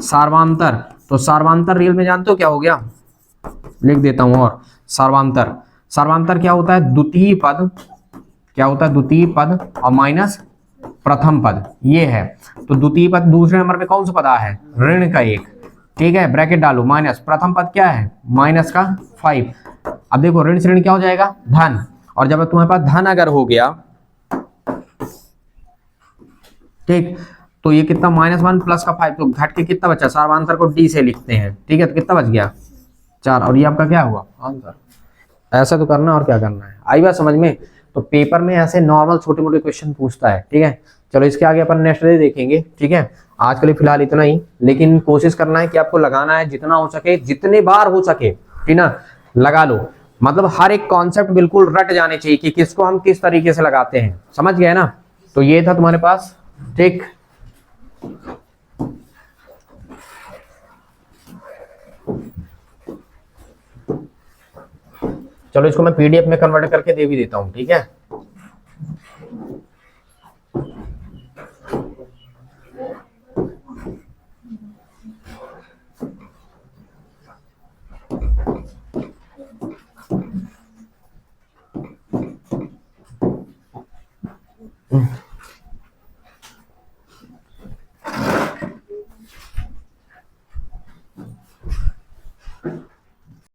Speaker 1: सार्वांतर। तो सार्वांतर रियल में जानते हो क्या हो गया, लिख देता हूं, और सार्वांतर, सार्वांतर क्या होता है, द्वितीय पद, क्या होता है, द्वितीय पद और माइनस प्रथम पद, ये है। तो द्वितीय पद दूसरे नंबर पे कौन सा पद है, ऋण का 1, ठीक है, ब्रैकेट डालो, माइनस प्रथम पद क्या है, माइनस का 5। अब देखो ऋण से ऋण क्या हो जाएगा, धन, और जब तुम्हारे पास धन अगर हो गया, ठीक, तो ये कितना, -1 प्लस का 5, तो घट के कितना बचा, सार्वांतर को डी से लिखते हैं, ठीक है, तो कितना बच गया 4, और ये आपका क्या हुआ आंसर। ऐसा तो करना, और क्या करना है, आई बात समझ में। तो पेपर में ऐसे नॉर्मल छोटे मोटे क्वेश्चन पूछता है, ठीक है। चलो इसके आगे अपन नेक्स्ट डे देखेंगे, ठीक है। आज के लिए फिलहाल इतना ही, लेकिन कोशिश करना है कि आपको लगाना है जितना हो सके, जितने बार हो सके, ठीक ना, लगा लो। मतलब हर एक कॉन्सेप्ट बिल्कुल रट जाने चाहिए कि किसको हम किस तरीके से लगाते हैं, समझ गए ना। तो ये था तुम्हारे पास, ठीक। चलो इसको मैं पीडीएफ में कन्वर्ट करके दे भी देता हूं, ठीक है।